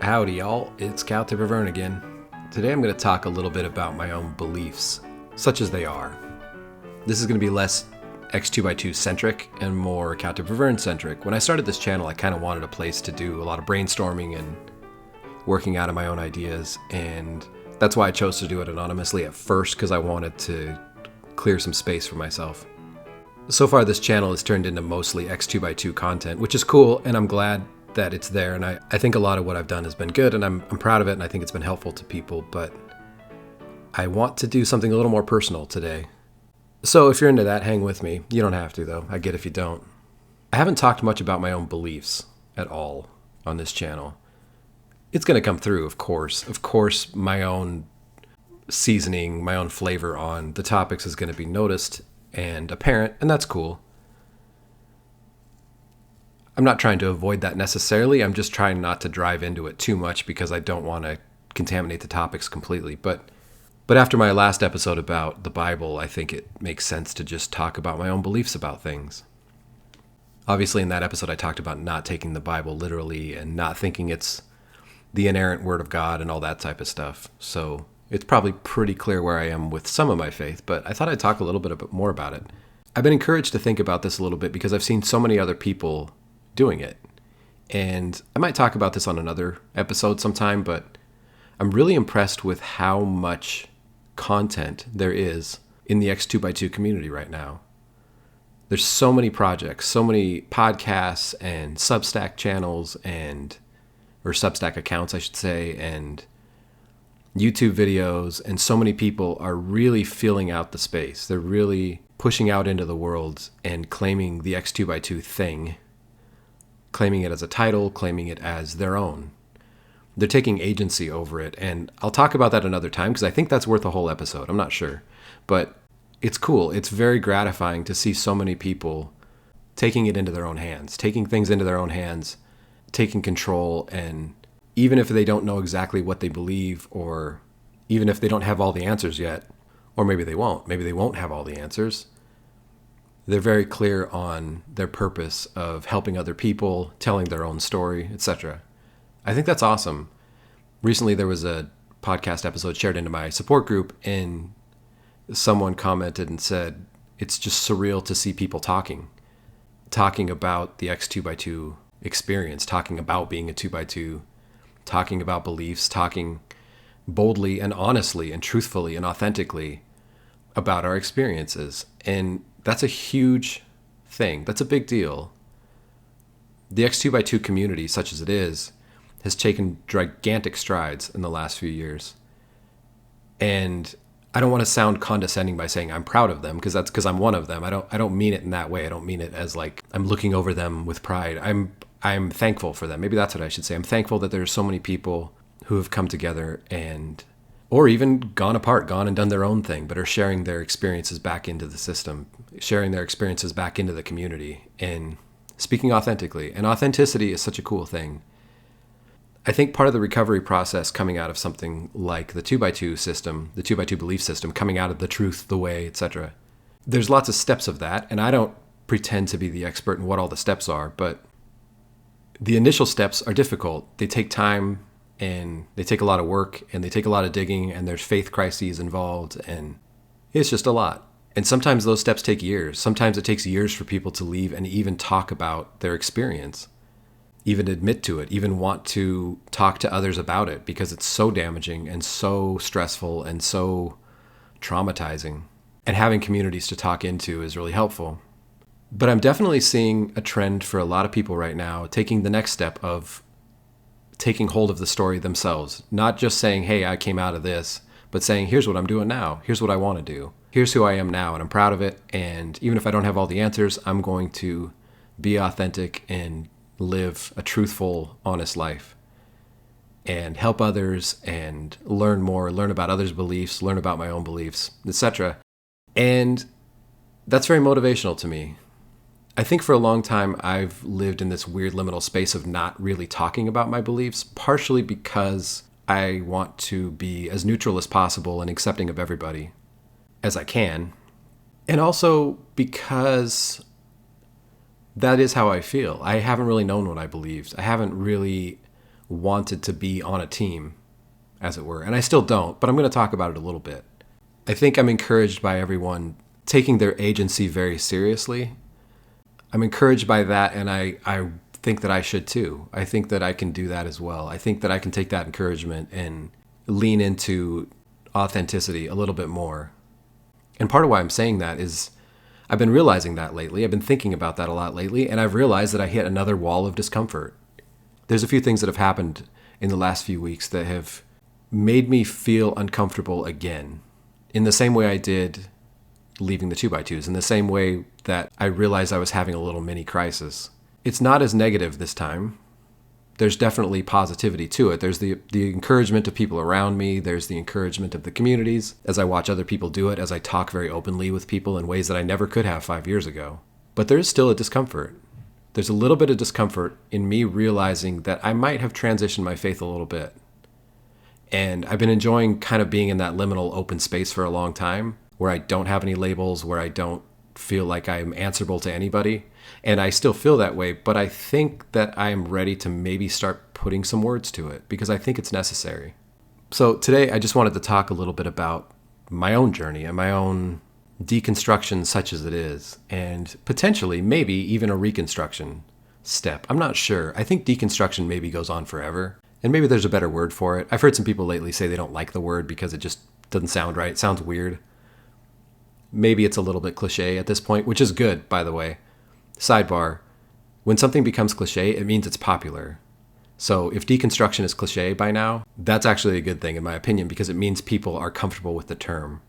Howdy y'all, it's CowTipper Vern again. Today I'm going to talk a little bit about my own beliefs, such as they are. This is going to be less X2x2 centric and more CowTipper Vern centric. When I started this channel, I kind of wanted a place to do a lot of brainstorming and working out of my own ideas, and that's why I chose to do it anonymously at first, because I wanted to clear some space for myself. So far this channel has turned into mostly X2x2 content, which is cool, and I'm glad that it's there, and I think a lot of what I've done has been good, and I'm proud of it, and I think it's been helpful to people, but I want to do something a little more personal today. So if you're into that, hang with me. You don't have to, though. I get if you don't. I haven't talked much about my own beliefs at all on this channel. It's going to come through, of course. Of course, my own seasoning, my own flavor on the topics is going to be noticed and apparent, and that's cool. I'm not trying to avoid that necessarily. I'm just trying not to drive into it too much because I don't want to contaminate the topics completely. But after my last episode about the Bible, I think it makes sense to just talk about my own beliefs about things. Obviously, in that episode, I talked about not taking the Bible literally and not thinking it's the inerrant word of God and all that type of stuff. So it's probably pretty clear where I am with some of my faith, but I thought I'd talk a little bit more about it. I've been encouraged to think about this a little bit because I've seen so many other people doing it. And I might talk about this on another episode sometime, but I'm really impressed with how much content there is in the X2x2 community right now. There's so many projects, so many podcasts and Substack channels or Substack accounts, I should say, and YouTube videos, and so many people are really filling out the space. They're really pushing out into the world and claiming the X2x2 thing, claiming it as a title, claiming it as their own. They're taking agency over it, and I'll talk about that another time because I think that's worth a whole episode. I'm not sure, but it's cool. It's very gratifying to see so many people taking it into their own hands, taking things into their own hands, taking control, and even if they don't know exactly what they believe, or even if they don't have all the answers yet, or maybe they won't have all the answers, they're very clear on their purpose of helping other people, telling their own story, etc. I think that's awesome. Recently, there was a podcast episode shared into my support group, and someone commented and said, it's just surreal to see people talking about the X2x2 experience, talking about being a 2x2, talking about beliefs, talking boldly and honestly and truthfully and authentically about our experiences. And that's a huge thing. That's a big deal. The X2x2 community, such as it is, has taken gigantic strides in the last few years. And I don't want to sound condescending by saying I'm proud of them, because I'm one of them. I don't mean it in that way. I don't mean it as like I'm looking over them with pride. I'm thankful for them. Maybe that's what I should say. I'm thankful that there's so many people who have come together or even gone apart, gone and done their own thing, but are sharing their experiences back into the system, sharing their experiences back into the community, and speaking authentically. And authenticity is such a cool thing. I think part of the recovery process coming out of something like the 2x2 system, the 2x2 belief system, coming out of the truth, the way, etc. There's lots of steps of that, and I don't pretend to be the expert in what all the steps are, but the initial steps are difficult. They take time, and they take a lot of work, and they take a lot of digging, and there's faith crises involved, and it's just a lot. And sometimes those steps take years. Sometimes it takes years for people to leave and even talk about their experience, even admit to it, even want to talk to others about it, because it's so damaging and so stressful and so traumatizing. And having communities to talk into is really helpful. But I'm definitely seeing a trend for a lot of people right now taking the next step of taking hold of the story themselves. Not just saying, hey, I came out of this, but saying, here's what I'm doing now. Here's what I want to do. Here's who I am now, and I'm proud of it. And even if I don't have all the answers, I'm going to be authentic and live a truthful, honest life and help others and learn more, learn about others' beliefs, learn about my own beliefs, etc. And that's very motivational to me. I think for a long time, I've lived in this weird liminal space of not really talking about my beliefs, partially because I want to be as neutral as possible and accepting of everybody as I can, and also because that is how I feel. I haven't really known what I believed. I haven't really wanted to be on a team, as it were. And I still don't, but I'm going to talk about it a little bit. I think I'm encouraged by everyone taking their agency very seriously. I'm encouraged by that, and I think that I should too. I think that I can do that as well. I think that I can take that encouragement and lean into authenticity a little bit more. And part of why I'm saying that is I've been realizing that lately. I've been thinking about that a lot lately, and I've realized that I hit another wall of discomfort. There's a few things that have happened in the last few weeks that have made me feel uncomfortable again, in the same way I did leaving the 2x2s, in the same way that I realized I was having a little mini crisis. It's not as negative this time. There's definitely positivity to it. There's the encouragement of people around me. There's the encouragement of the communities as I watch other people do it, as I talk very openly with people in ways that I never could have 5 years ago. But there is still a discomfort. There's a little bit of discomfort in me realizing that I might have transitioned my faith a little bit. And I've been enjoying kind of being in that liminal open space for a long time, where I don't have any labels, where I don't feel like I'm answerable to anybody. And I still feel that way, but I think that I am ready to maybe start putting some words to it, because I think it's necessary. So today I just wanted to talk a little bit about my own journey and my own deconstruction, such as it is, and potentially maybe even a reconstruction step. I'm not sure. I think deconstruction maybe goes on forever, and maybe there's a better word for it. I've heard some people lately say they don't like the word because it just doesn't sound right. It sounds weird. Maybe it's a little bit cliche at this point, which is good, by the way. Sidebar, when something becomes cliche, it means it's popular. So if deconstruction is cliche by now, that's actually a good thing in my opinion, because it means people are comfortable with the term.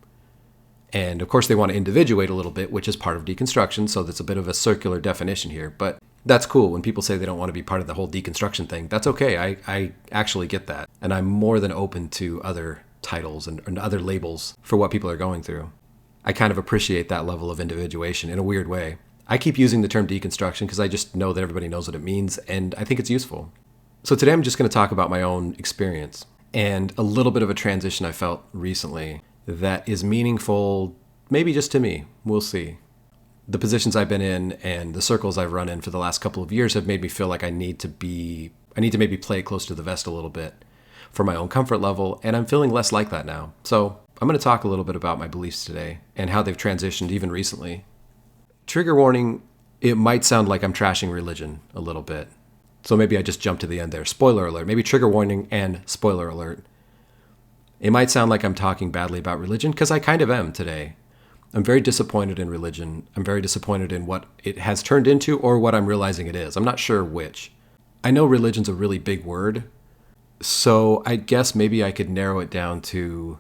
And of course they want to individuate a little bit, which is part of deconstruction, so that's a bit of a circular definition here. But that's cool when people say they don't want to be part of the whole deconstruction thing. That's okay, I actually get that. And I'm more than open to other titles and other labels for what people are going through. I kind of appreciate that level of individuation in a weird way. I keep using the term deconstruction because I just know that everybody knows what it means, and I think it's useful. So today I'm just going to talk about my own experience and a little bit of a transition I felt recently that is meaningful, maybe just to me. We'll see. The positions I've been in and the circles I've run in for the last couple of years have made me feel like I need to maybe play close to the vest a little bit for my own comfort level, and I'm feeling less like that now. So I'm going to talk a little bit about my beliefs today and how they've transitioned even recently. Trigger warning, it might sound like I'm trashing religion a little bit. So maybe I just jump to the end there. Spoiler alert. Maybe trigger warning and spoiler alert. It might sound like I'm talking badly about religion, because I kind of am today. I'm very disappointed in religion. I'm very disappointed in what it has turned into or what I'm realizing it is. I'm not sure which. I know religion's a really big word, so I guess maybe I could narrow it down to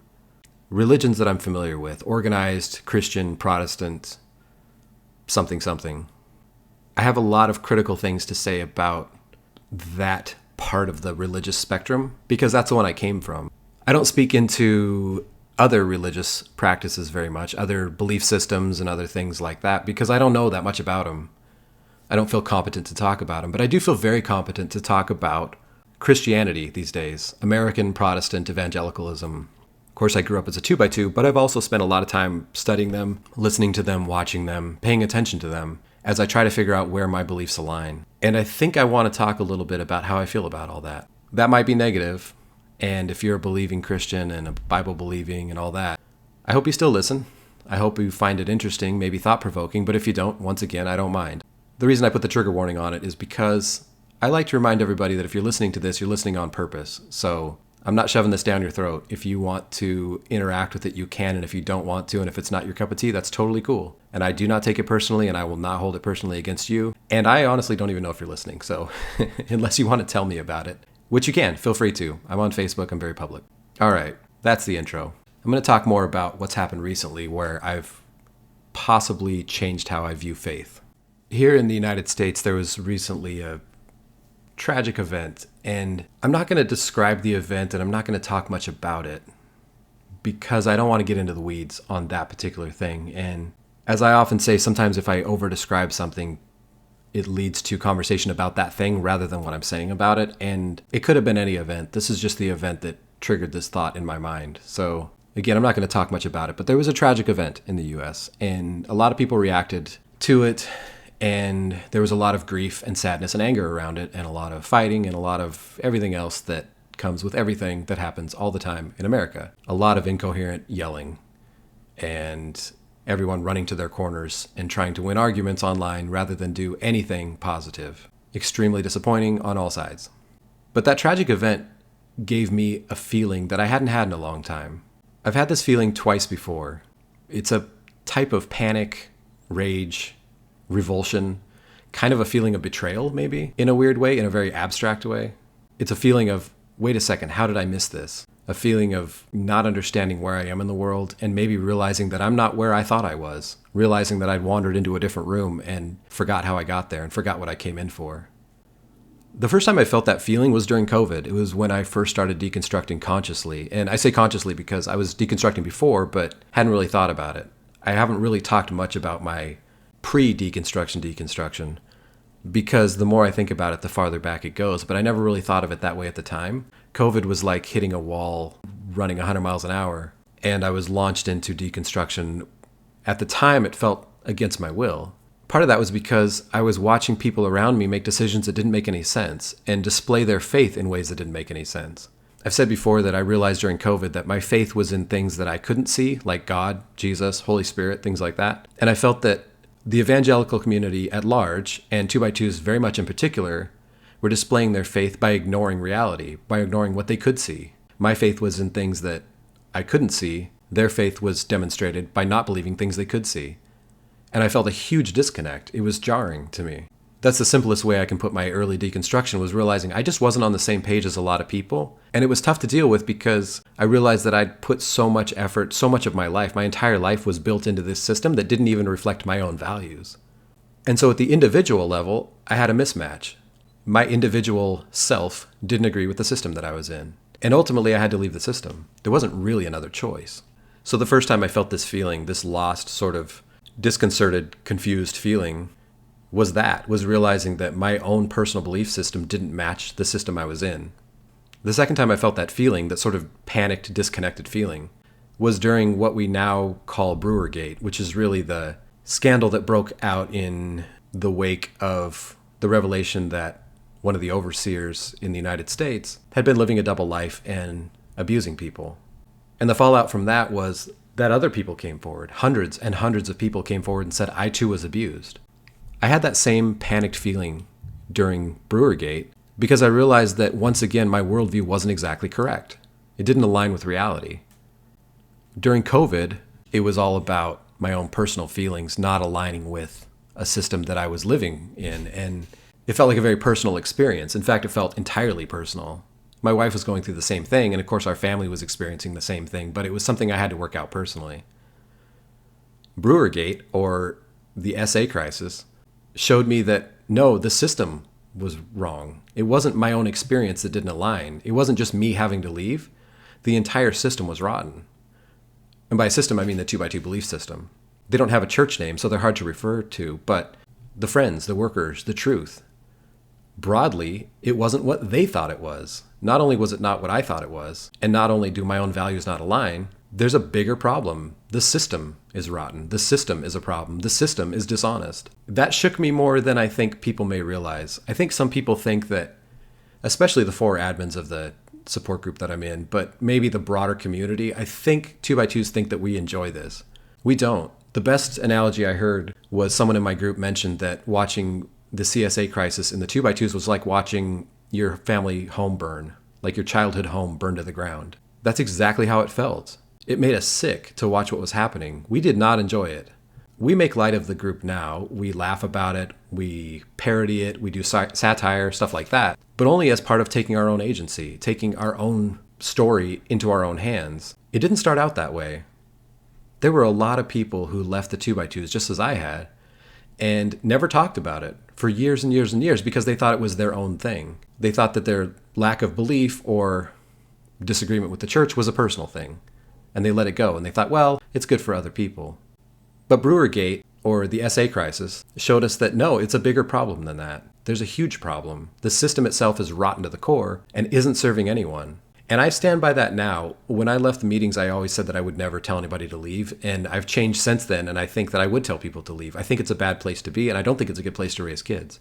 religions that I'm familiar with. Organized, Christian, Protestant, something. I have a lot of critical things to say about that part of the religious spectrum, because that's the one I came from. I don't speak into other religious practices very much, other belief systems and other things like that, because I don't know that much about them. I don't feel competent to talk about them, but I do feel very competent to talk about Christianity these days, American Protestant evangelicalism. Of course, I grew up as a 2x2, but I've also spent a lot of time studying them, listening to them, watching them, paying attention to them, as I try to figure out where my beliefs align. And I think I want to talk a little bit about how I feel about all that. That might be negative, and if you're a believing Christian and a Bible believing and all that, I hope you still listen. I hope you find it interesting, maybe thought-provoking, but if you don't, once again, I don't mind. The reason I put the trigger warning on it is because I like to remind everybody that if you're listening to this, you're listening on purpose. So I'm not shoving this down your throat. If you want to interact with it, you can. And if you don't want to, and if it's not your cup of tea, that's totally cool. And I do not take it personally, and I will not hold it personally against you. And I honestly don't even know if you're listening. So unless you want to tell me about it, which you can, feel free to. I'm on Facebook. I'm very public. All right. That's the intro. I'm going to talk more about what's happened recently where I've possibly changed how I view faith. Here in the United States, there was recently a tragic event, and I'm not going to describe the event and I'm not going to talk much about it because I don't want to get into the weeds on that particular thing. And as I often say, sometimes if I over describe something, it leads to conversation about that thing rather than what I'm saying about it. And it could have been any event. This is just the event that triggered this thought in my mind. So again, I'm not going to talk much about it, but there was a tragic event in the US and a lot of people reacted to it. And there was a lot of grief and sadness and anger around it, and a lot of fighting and a lot of everything else that comes with everything that happens all the time in America. A lot of incoherent yelling and everyone running to their corners and trying to win arguments online rather than do anything positive. Extremely disappointing on all sides. But that tragic event gave me a feeling that I hadn't had in a long time. I've had this feeling twice before. It's a type of panic, rage, revulsion, kind of a feeling of betrayal, maybe, in a weird way, in a very abstract way. It's a feeling of, wait a second, how did I miss this? A feeling of not understanding where I am in the world and maybe realizing that I'm not where I thought I was, realizing that I'd wandered into a different room and forgot how I got there and forgot what I came in for. The first time I felt that feeling was during COVID. It was when I first started deconstructing consciously. And I say consciously because I was deconstructing before, but hadn't really thought about it. I haven't really talked much about my pre-deconstruction because the more I think about it, the farther back it goes. But I never really thought of it that way at the time. COVID was like hitting a wall running 100 miles an hour. And I was launched into deconstruction. At the time, it felt against my will. Part of that was because I was watching people around me make decisions that didn't make any sense and display their faith in ways that didn't make any sense. I've said before that I realized during COVID that my faith was in things that I couldn't see, like God, Jesus, Holy Spirit, things like that. And I felt that the evangelical community at large, and 2x2s very much in particular, were displaying their faith by ignoring reality, by ignoring what they could see. My faith was in things that I couldn't see. Their faith was demonstrated by not believing things they could see. And I felt a huge disconnect. It was jarring to me. That's the simplest way I can put my early deconstruction, was realizing I just wasn't on the same page as a lot of people. And it was tough to deal with because I realized that I'd put so much effort, so much of my life, my entire life was built into this system that didn't even reflect my own values. And so at the individual level, I had a mismatch. My individual self didn't agree with the system that I was in. And ultimately, I had to leave the system. There wasn't really another choice. So the first time I felt this feeling, this lost sort of disconcerted, confused feeling, was realizing that my own personal belief system didn't match the system I was in. The second time I felt that feeling, that sort of panicked, disconnected feeling, was during what we now call Brewergate, which is really the scandal that broke out in the wake of the revelation that one of the overseers in the United States had been living a double life and abusing people. And the fallout from that was that other people came forward. Hundreds and hundreds of people came forward and said, I too was abused. I had that same panicked feeling during Brewergate because I realized that once again, my worldview wasn't exactly correct. It didn't align with reality. During COVID, it was all about my own personal feelings not aligning with a system that I was living in. And it felt like a very personal experience. In fact, it felt entirely personal. My wife was going through the same thing, and of course our family was experiencing the same thing, but it was something I had to work out personally. Brewergate, or the SA crisis, showed me that no, the system was wrong. It wasn't my own experience that didn't align. It wasn't just me having to leave. The entire system was rotten. And by system, I mean the 2x2 belief system. They don't have a church name, so they're hard to refer to, but the friends, the workers, the truth. Broadly, it wasn't what they thought it was. Not only was it not what I thought it was, and not only do my own values not align, there's a bigger problem. The system is rotten. The system is a problem. The system is dishonest. That shook me more than I think people may realize. I think some people think that, especially the 4 admins of the support group that I'm in, but maybe the broader community, I think 2x2s think that we enjoy this. We don't. The best analogy I heard was someone in my group mentioned that watching the CSA crisis in the 2x2s was like watching your family home burn, like your childhood home burn to the ground. That's exactly how it felt. It made us sick to watch what was happening. We did not enjoy it. We make light of the group now. We laugh about it. We parody it. We do satire, stuff like that. But only as part of taking our own agency, taking our own story into our own hands. It didn't start out that way. There were a lot of people who left the 2x2s just as I had and never talked about it for years and years and years because they thought it was their own thing. They thought that their lack of belief or disagreement with the church was a personal thing. And they let it go. And they thought, well, it's good for other people. But Brewergate, or the SA crisis, showed us that no, it's a bigger problem than that. There's a huge problem. The system itself is rotten to the core and isn't serving anyone. And I stand by that now. When I left the meetings, I always said that I would never tell anybody to leave. And I've changed since then. And I think that I would tell people to leave. I think it's a bad place to be. And I don't think it's a good place to raise kids.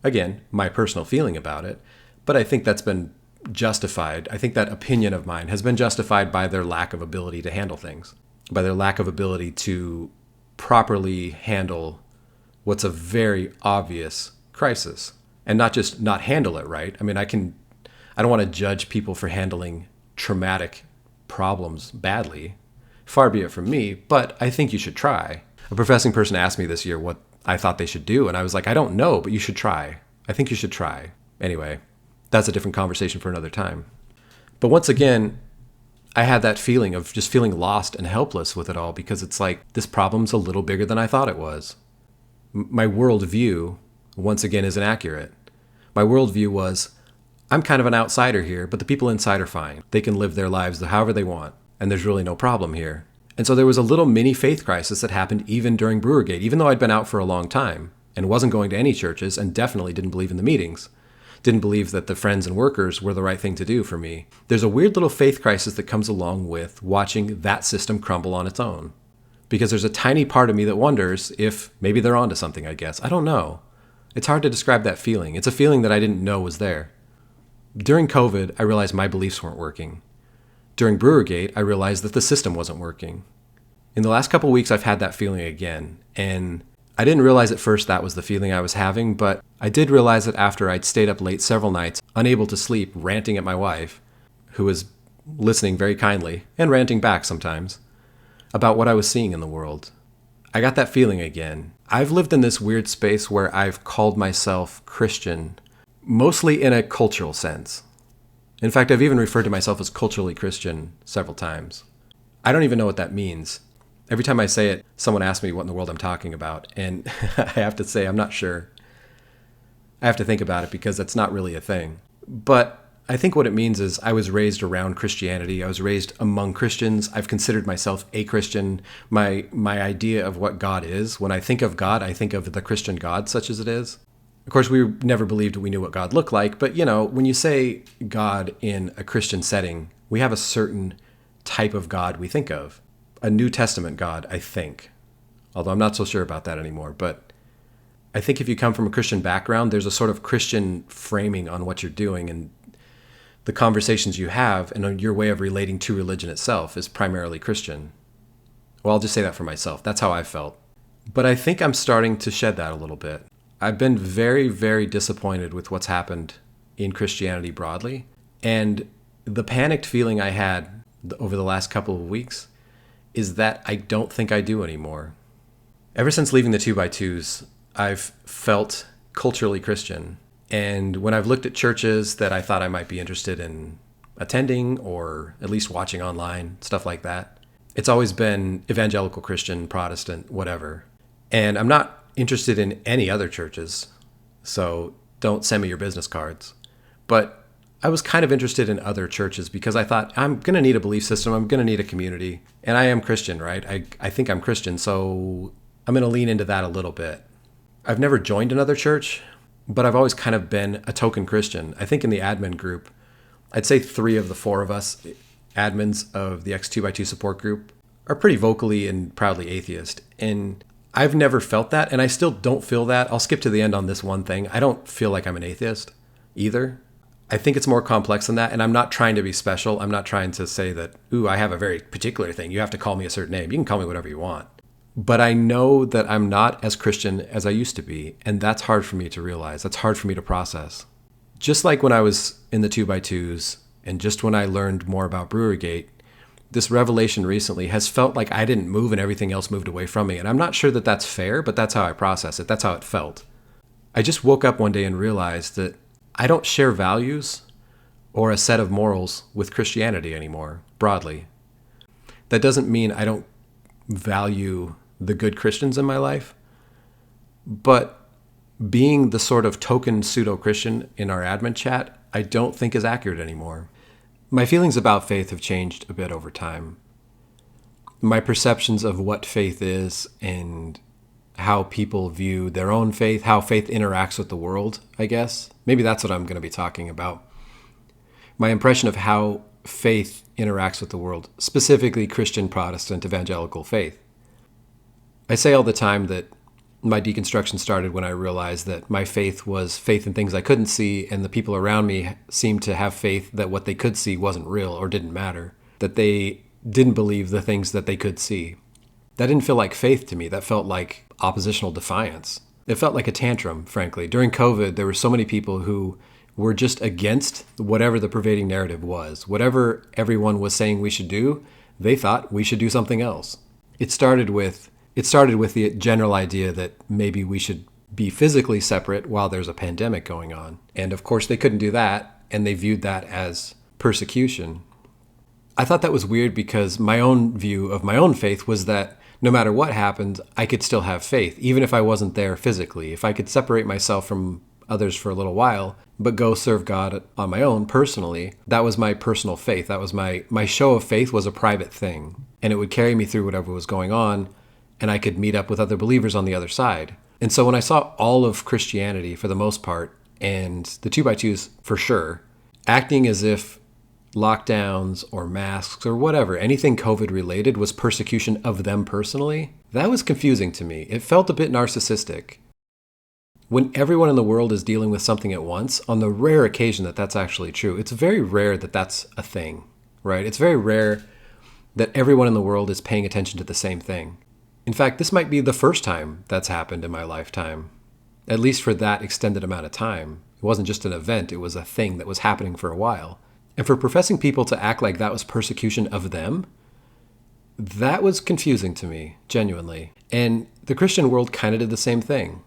Again, my personal feeling about it. But I think that's been justified. I think that opinion of mine has been justified by their lack of ability to handle things, by their lack of ability to properly handle what's a very obvious crisis, and not just not handle it right. I mean, I don't want to judge people for handling traumatic problems badly. Far be it from me, but I think you should try. A professing person asked me this year what I thought they should do, and I was like, I don't know, but you should try. I think you should try. Anyway, that's a different conversation for another time. But once again, I had that feeling of just feeling lost and helpless with it all, because it's like, this problem's a little bigger than I thought it was. My worldview, once again, isn't accurate. My worldview was, I'm kind of an outsider here, but the people inside are fine. They can live their lives however they want, and there's really no problem here. And so there was a little mini faith crisis that happened even during Brewergate, even though I'd been out for a long time and wasn't going to any churches and definitely didn't believe in the meetings. Didn't believe that the friends and workers were the right thing to do for me. There's a weird little faith crisis that comes along with watching that system crumble on its own. Because there's a tiny part of me that wonders if maybe they're onto something, I guess. I don't know. It's hard to describe that feeling. It's a feeling that I didn't know was there. During COVID, I realized my beliefs weren't working. During Brewergate, I realized that the system wasn't working. In the last couple of weeks, I've had that feeling again. And I didn't realize at first that was the feeling I was having, but I did realize it after I'd stayed up late several nights, unable to sleep, ranting at my wife, who was listening very kindly, and ranting back sometimes, about what I was seeing in the world. I got that feeling again. I've lived in this weird space where I've called myself Christian, mostly in a cultural sense. In fact, I've even referred to myself as culturally Christian several times. I don't even know what that means. Every time I say it, someone asks me what in the world I'm talking about, and I have to say I'm not sure. I have to think about it because that's not really a thing. But I think what it means is I was raised around Christianity. I was raised among Christians. I've considered myself a Christian. My idea of what God is, when I think of God, I think of the Christian God, such as it is. Of course, we never believed we knew what God looked like, but when you say God in a Christian setting, we have a certain type of God we think of. A New Testament God, I think. Although I'm not so sure about that anymore. But I think if you come from a Christian background, there's a sort of Christian framing on what you're doing, and the conversations you have and your way of relating to religion itself is primarily Christian. Well, I'll just say that for myself. That's how I felt. But I think I'm starting to shed that a little bit. I've been very, very disappointed with what's happened in Christianity broadly. And the panicked feeling I had over the last couple of weeks is that I don't think I do anymore. Ever since leaving the 2x2s, I've felt culturally Christian. And when I've looked at churches that I thought I might be interested in attending or at least watching online, stuff like that, it's always been evangelical Christian, Protestant, whatever. And I'm not interested in any other churches, so don't send me your business cards. But I was kind of interested in other churches because I thought, I'm going to need a belief system. I'm going to need a community. And I am Christian, right? I think I'm Christian, so I'm going to lean into that a little bit. I've never joined another church, but I've always kind of been a token Christian. I think in the admin group, I'd say 3 of the 4 of us admins of the X2x2 support group are pretty vocally and proudly atheist. And I've never felt that, and I still don't feel that. I'll skip to the end on this one thing. I don't feel like I'm an atheist either. I think it's more complex than that, and I'm not trying to be special. I'm not trying to say that, I have a very particular thing. You have to call me a certain name. You can call me whatever you want. But I know that I'm not as Christian as I used to be, and that's hard for me to realize. That's hard for me to process. Just like when I was in the 2x2s, and just when I learned more about Brewergate, this revelation recently has felt like I didn't move and everything else moved away from me. And I'm not sure that that's fair, but that's how I process it. That's how it felt. I just woke up one day and realized that I don't share values or a set of morals with Christianity anymore, broadly. That doesn't mean I don't value the good Christians in my life, but being the sort of token pseudo-Christian in our admin chat, I don't think is accurate anymore. My feelings about faith have changed a bit over time. My perceptions of what faith is and how people view their own faith, how faith interacts with the world, I guess. Maybe that's what I'm going to be talking about. my impression of how faith interacts with the world, specifically Christian, Protestant, evangelical faith. I say all the time that my deconstruction started when I realized that my faith was faith in things I couldn't see, and the people around me seemed to have faith that what they could see wasn't real or didn't matter, that they didn't believe the things that they could see. That didn't feel like faith to me. That felt like oppositional defiance. It felt like a tantrum, frankly. During COVID, there were so many people who were just against whatever the pervading narrative was. Whatever everyone was saying we should do, they thought we should do something else. It started with the general idea that maybe we should be physically separate while there's a pandemic going on. And of course they couldn't do that, and they viewed that as persecution. I thought that was weird because my own view of my own faith was that no matter what happened, I could still have faith, even if I wasn't there physically. If I could separate myself from others for a little while, but go serve God on my own personally, that was my personal faith. That was my show of faith was a private thing, and it would carry me through whatever was going on, and I could meet up with other believers on the other side. And so when I saw all of Christianity, for the most part, and the 2x2s for sure, acting as if lockdowns or masks or whatever, anything COVID related was persecution of them personally, that was confusing to me. It felt a bit narcissistic. When everyone in the world is dealing with something at once, on the rare occasion that that's actually true, it's very rare that that's a thing, right? It's very rare that everyone in the world is paying attention to the same thing. In fact, this might be the first time that's happened in my lifetime, at least for that extended amount of time. It wasn't just an event, it was a thing that was happening for a while. And for professing people to act like that was persecution of them, that was confusing to me, genuinely. And the Christian world kind of did the same thing.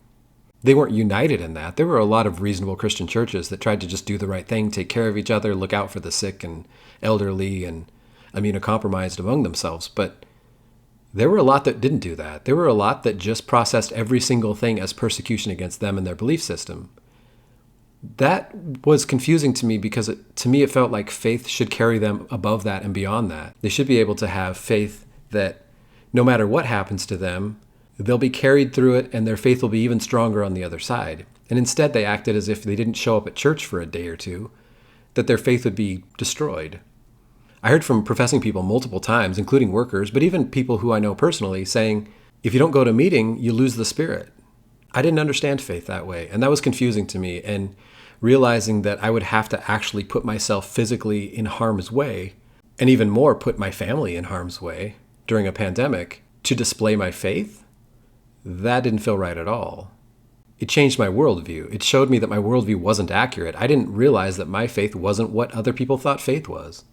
They weren't united in that. There were a lot of reasonable Christian churches that tried to just do the right thing, take care of each other, look out for the sick and elderly and immunocompromised among themselves. But there were a lot that didn't do that. There were a lot that just processed every single thing as persecution against them and their belief system. That was confusing to me because to me it felt like faith should carry them above that and beyond that. They should be able to have faith that no matter what happens to them, they'll be carried through it and their faith will be even stronger on the other side. And instead they acted as if they didn't show up at church for a day or two, that their faith would be destroyed. I heard from professing people multiple times, including workers, but even people who I know personally, saying, if you don't go to a meeting, you lose the spirit. I didn't understand faith that way, and that was confusing to me. And realizing that I would have to actually put myself physically in harm's way, and even more put my family in harm's way during a pandemic to display my faith, that didn't feel right at all. It changed my worldview. It showed me that my worldview wasn't accurate. I didn't realize that my faith wasn't what other people thought faith was.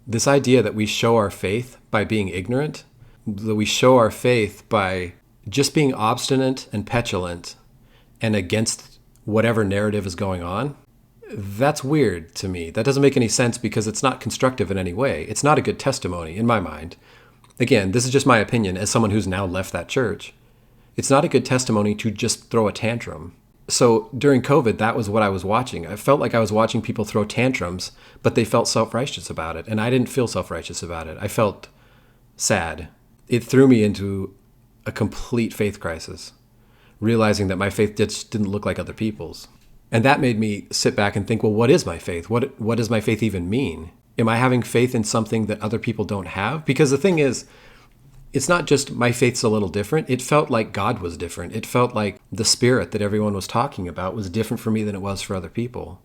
This idea that we show our faith by being ignorant, that we show our faith by just being obstinate and petulant and against whatever narrative is going on, that's weird to me. That doesn't make any sense because it's not constructive in any way. It's not a good testimony in my mind. Again, this is just my opinion as someone who's now left that church. It's not a good testimony to just throw a tantrum. So during COVID, that was what I was watching. I felt like I was watching people throw tantrums, but they felt self-righteous about it. And I didn't feel self-righteous about it. I felt sad. It threw me into a complete faith crisis, realizing that my faith just didn't look like other people's. And that made me sit back and think, well, what is my faith? What does my faith even mean? Am I having faith in something that other people don't have? Because the thing is, it's not just my faith's a little different. It felt like God was different. It felt like the spirit that everyone was talking about was different for me than it was for other people.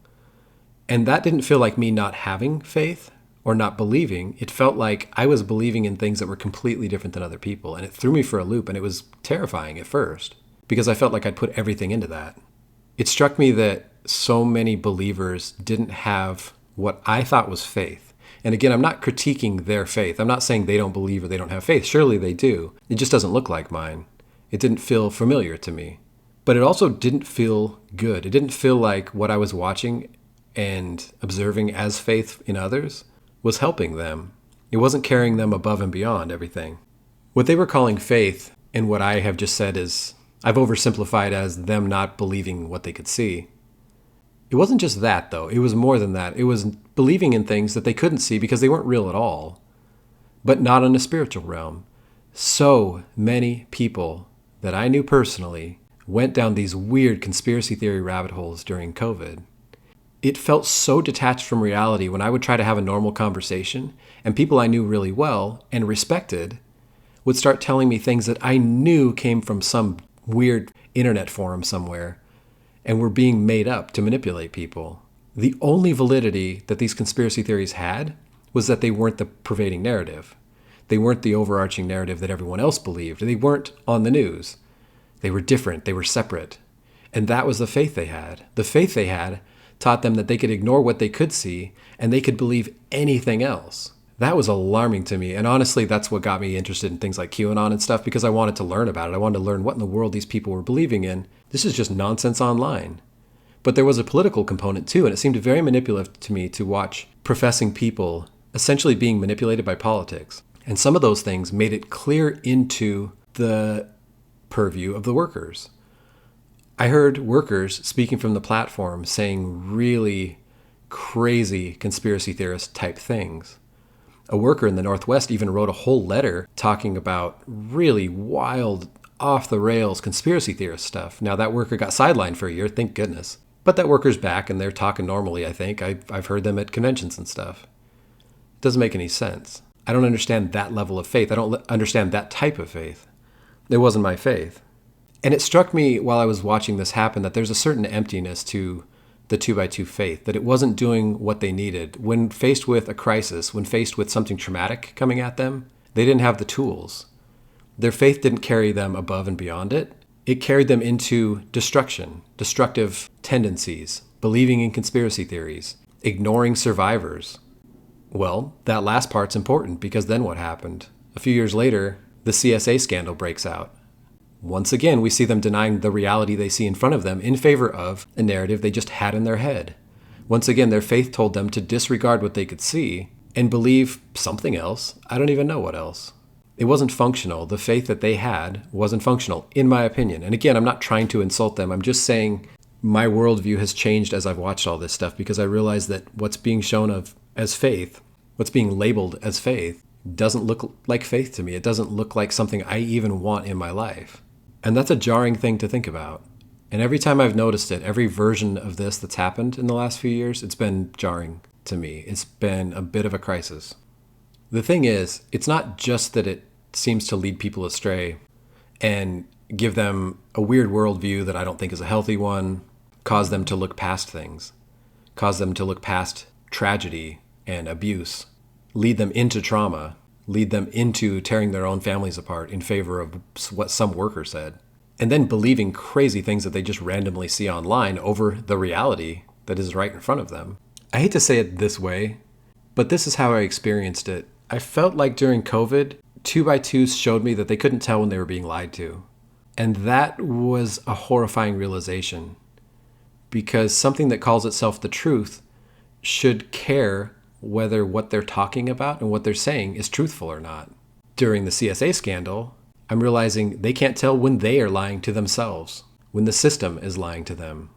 And that didn't feel like me not having faith or not believing. It felt like I was believing in things that were completely different than other people. And it threw me for a loop, and it was terrifying at first because I felt like I'd put everything into that. It struck me that so many believers didn't have what I thought was faith. And again, I'm not critiquing their faith. I'm not saying they don't believe or they don't have faith. Surely they do. It just doesn't look like mine. It didn't feel familiar to me. But it also didn't feel good. It didn't feel like what I was watching and observing as faith in others was helping them. It wasn't carrying them above and beyond everything. What they were calling faith, and what I have just said is, I've oversimplified as them not believing what they could see. It wasn't just that, though. It was more than that. It was believing in things that they couldn't see because they weren't real at all, but not in a spiritual realm. So many people that I knew personally went down these weird conspiracy theory rabbit holes during COVID. it felt so detached from reality when I would try to have a normal conversation and people I knew really well and respected would start telling me things that I knew came from some weird internet forum somewhere and were being made up to manipulate people. The only validity that these conspiracy theories had was that they weren't the pervading narrative. They weren't the overarching narrative that everyone else believed. They weren't on the news. They were different. They were separate. And that was the faith they had. The faith they had taught them that they could ignore what they could see and they could believe anything else. That was alarming to me. And honestly, that's what got me interested in things like QAnon and stuff, because I wanted to learn about it. I wanted to learn what in the world these people were believing in. This is just nonsense online. But there was a political component too, and it seemed very manipulative to me to watch professing people essentially being manipulated by politics. And some of those things made it clear into the purview of the workers. I heard workers speaking from the platform saying really crazy conspiracy theorist type things. A worker in the Northwest even wrote a whole letter talking about really wild, off-the-rails conspiracy theorist stuff. Now, that worker got sidelined for a year, thank goodness. But that worker's back and they're talking normally, I think. I've heard them at conventions and stuff. It doesn't make any sense. I don't understand that level of faith. I don't understand that type of faith. It wasn't my faith. And it struck me while I was watching this happen that there's a certain emptiness to the 2x2 faith, that it wasn't doing what they needed. When faced with a crisis, when faced with something traumatic coming at them, they didn't have the tools. Their faith didn't carry them above and beyond it. It carried them into destruction, destructive tendencies, believing in conspiracy theories, ignoring survivors. Well, that last part's important because then what happened? A few years later, the CSA scandal breaks out. Once again, we see them denying the reality they see in front of them in favor of a narrative they just had in their head. Once again, their faith told them to disregard what they could see and believe something else. I don't even know what else. It wasn't functional. The faith that they had wasn't functional, in my opinion. And again, I'm not trying to insult them. I'm just saying my worldview has changed as I've watched all this stuff because I realize that what's being shown as faith, what's being labeled as faith, doesn't look like faith to me. It doesn't look like something I even want in my life. And that's a jarring thing to think about. And every time I've noticed it, every version of this that's happened in the last few years, it's been jarring to me. It's been a bit of a crisis. The thing is, it's not just that it seems to lead people astray and give them a weird worldview that I don't think is a healthy one, cause them to look past things, cause them to look past tragedy and abuse, lead them into trauma, lead them into tearing their own families apart in favor of what some worker said, and then believing crazy things that they just randomly see online over the reality that is right in front of them. I hate to say it this way, but this is how I experienced it. I felt like during COVID, 2x2s showed me that they couldn't tell when they were being lied to. And that was a horrifying realization, because something that calls itself the truth should care whether what they're talking about and what they're saying is truthful or not. During the CSA scandal, I'm realizing they can't tell when they are lying to themselves, when the system is lying to them.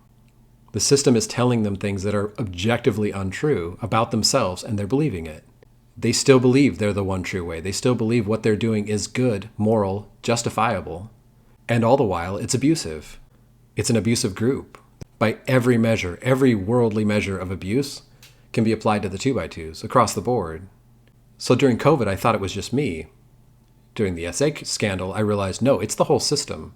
The system is telling them things that are objectively untrue about themselves, and they're believing it. They still believe they're the one true way. They still believe what they're doing is good, moral, justifiable. And all the while, it's abusive. It's an abusive group. By every measure, every worldly measure of abuse can be applied to the 2x2s across the board. So during COVID, I thought it was just me. During the SA scandal, I realized, no, it's the whole system.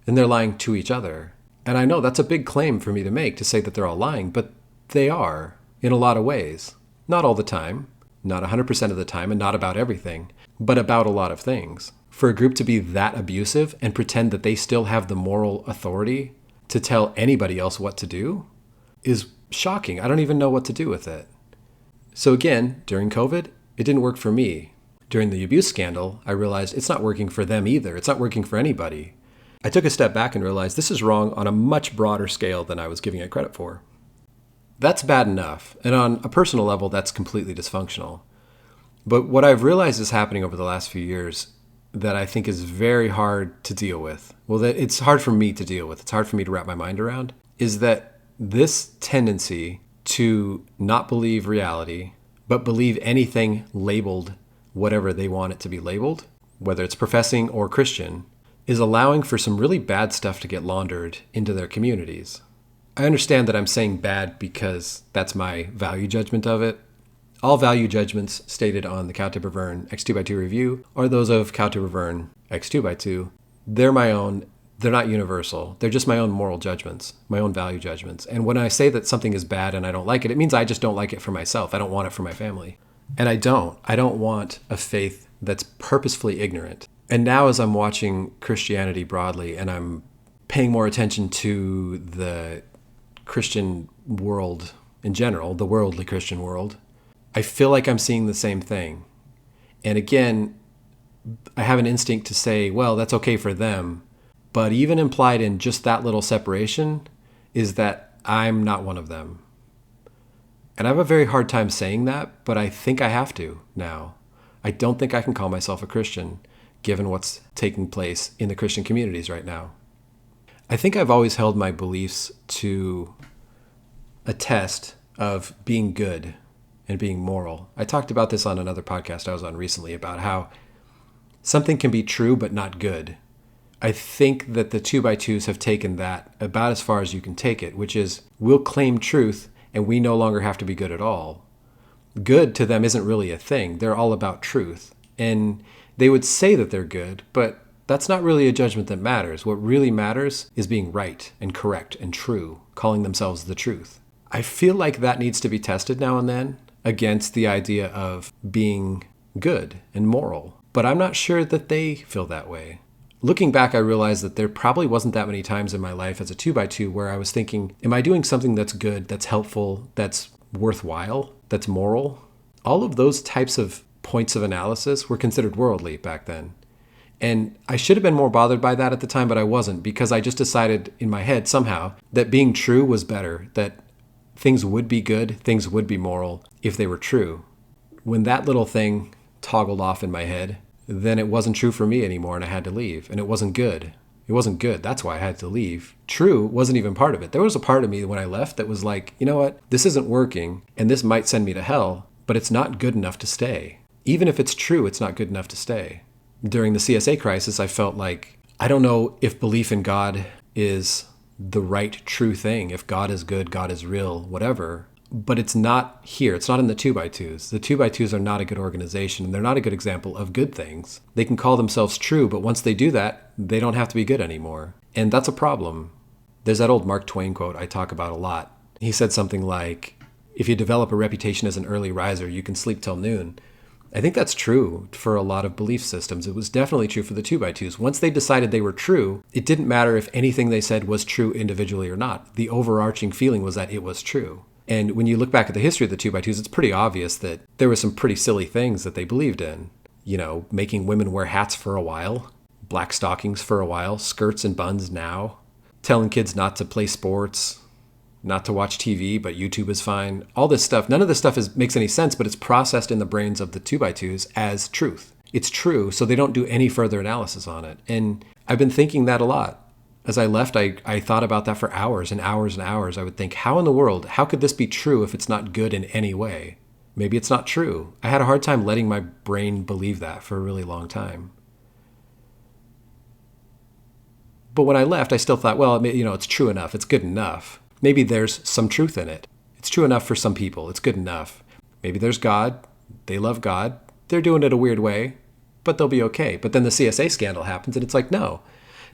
And they're lying to each other. And I know that's a big claim for me to make, to say that they're all lying, but they are, in a lot of ways. Not all the time, not 100% of the time, and not about everything, but about a lot of things. For a group to be that abusive and pretend that they still have the moral authority to tell anybody else what to do is shocking. I don't even know what to do with it. So again, during COVID, it didn't work for me. During the abuse scandal, I realized it's not working for them either. It's not working for anybody. I took a step back and realized this is wrong on a much broader scale than I was giving it credit for. That's bad enough, and on a personal level, that's completely dysfunctional. But what I've realized is happening over the last few years that I think is very hard to deal with, well, that it's hard for me to deal with, it's hard for me to wrap my mind around, is that this tendency to not believe reality, but believe anything labeled whatever they want it to be labeled, whether it's professing or Christian, is allowing for some really bad stuff to get laundered into their communities. I understand that I'm saying bad because that's my value judgment of it. All value judgments stated on the CowTipper Vern X2x2 review are those of CowTipper Vern X2x2. They're my own. They're not universal. They're just my own moral judgments, my own value judgments. And when I say that something is bad and I don't like it, it means I just don't like it for myself. I don't want it for my family. And I don't want a faith that's purposefully ignorant. And now as I'm watching Christianity broadly and I'm paying more attention to the Christian world in general, the worldly Christian world, I feel like I'm seeing the same thing. And again, I have an instinct to say, well, that's okay for them. But even implied in just that little separation is that I'm not one of them. And I have a very hard time saying that, but I think I have to now. I don't think I can call myself a Christian, given what's taking place in the Christian communities right now. I think I've always held my beliefs to a test of being good and being moral. I talked about this on another podcast I was on recently about how something can be true but not good. I think that the 2x2s have taken that about as far as you can take it, which is we'll claim truth and we no longer have to be good at all. Good to them isn't really a thing. They're all about truth. And they would say that they're good, but that's not really a judgment that matters. What really matters is being right and correct and true, calling themselves the truth. I feel like that needs to be tested now and then against the idea of being good and moral. But I'm not sure that they feel that way. Looking back, I realized that there probably wasn't that many times in my life as a 2x2 where I was thinking, am I doing something that's good, that's helpful, that's worthwhile, that's moral? All of those types of points of analysis were considered worldly back then. And I should have been more bothered by that at the time, but I wasn't, because I just decided in my head somehow that being true was better, that things would be good, things would be moral if they were true. When that little thing toggled off in my head, then it wasn't true for me anymore and I had to leave. And it wasn't good. It wasn't good. That's why I had to leave. True wasn't even part of it. There was a part of me when I left that was like, you know what? This isn't working and this might send me to hell, but it's not good enough to stay. Even if it's true, it's not good enough to stay. During the CSA crisis, I felt like, I don't know if belief in God is the right, true thing. If God is good, God is real, whatever. But it's not here. It's not in the 2x2s. The 2x2s are not a good organization, and they're not a good example of good things. They can call themselves true, but once they do that, they don't have to be good anymore. And that's a problem. There's that old Mark Twain quote I talk about a lot. He said something like, if you develop a reputation as an early riser, you can sleep till noon. I think that's true for a lot of belief systems. It was definitely true for the 2x2s. Once they decided they were true, it didn't matter if anything they said was true individually or not. The overarching feeling was that it was true. And when you look back at the history of the 2x2s, it's pretty obvious that there were some pretty silly things that they believed in. You know, making women wear hats for a while, black stockings for a while, skirts and buns now, telling kids not to play sports, not to watch TV, but YouTube is fine. All this stuff, none of this stuff makes any sense, but it's processed in the brains of the 2x2s as truth. It's true, so they don't do any further analysis on it. And I've been thinking that a lot. As I left, I thought about that for hours and hours and hours. I would think, how in the world, how could this be true if it's not good in any way? Maybe it's not true. I had a hard time letting my brain believe that for a really long time. But when I left, I still thought, well, it's true enough. It's good enough. Maybe there's some truth in it. It's true enough for some people. It's good enough. Maybe there's God. They love God. They're doing it a weird way, but they'll be okay. But then the CSA scandal happens and it's like, no,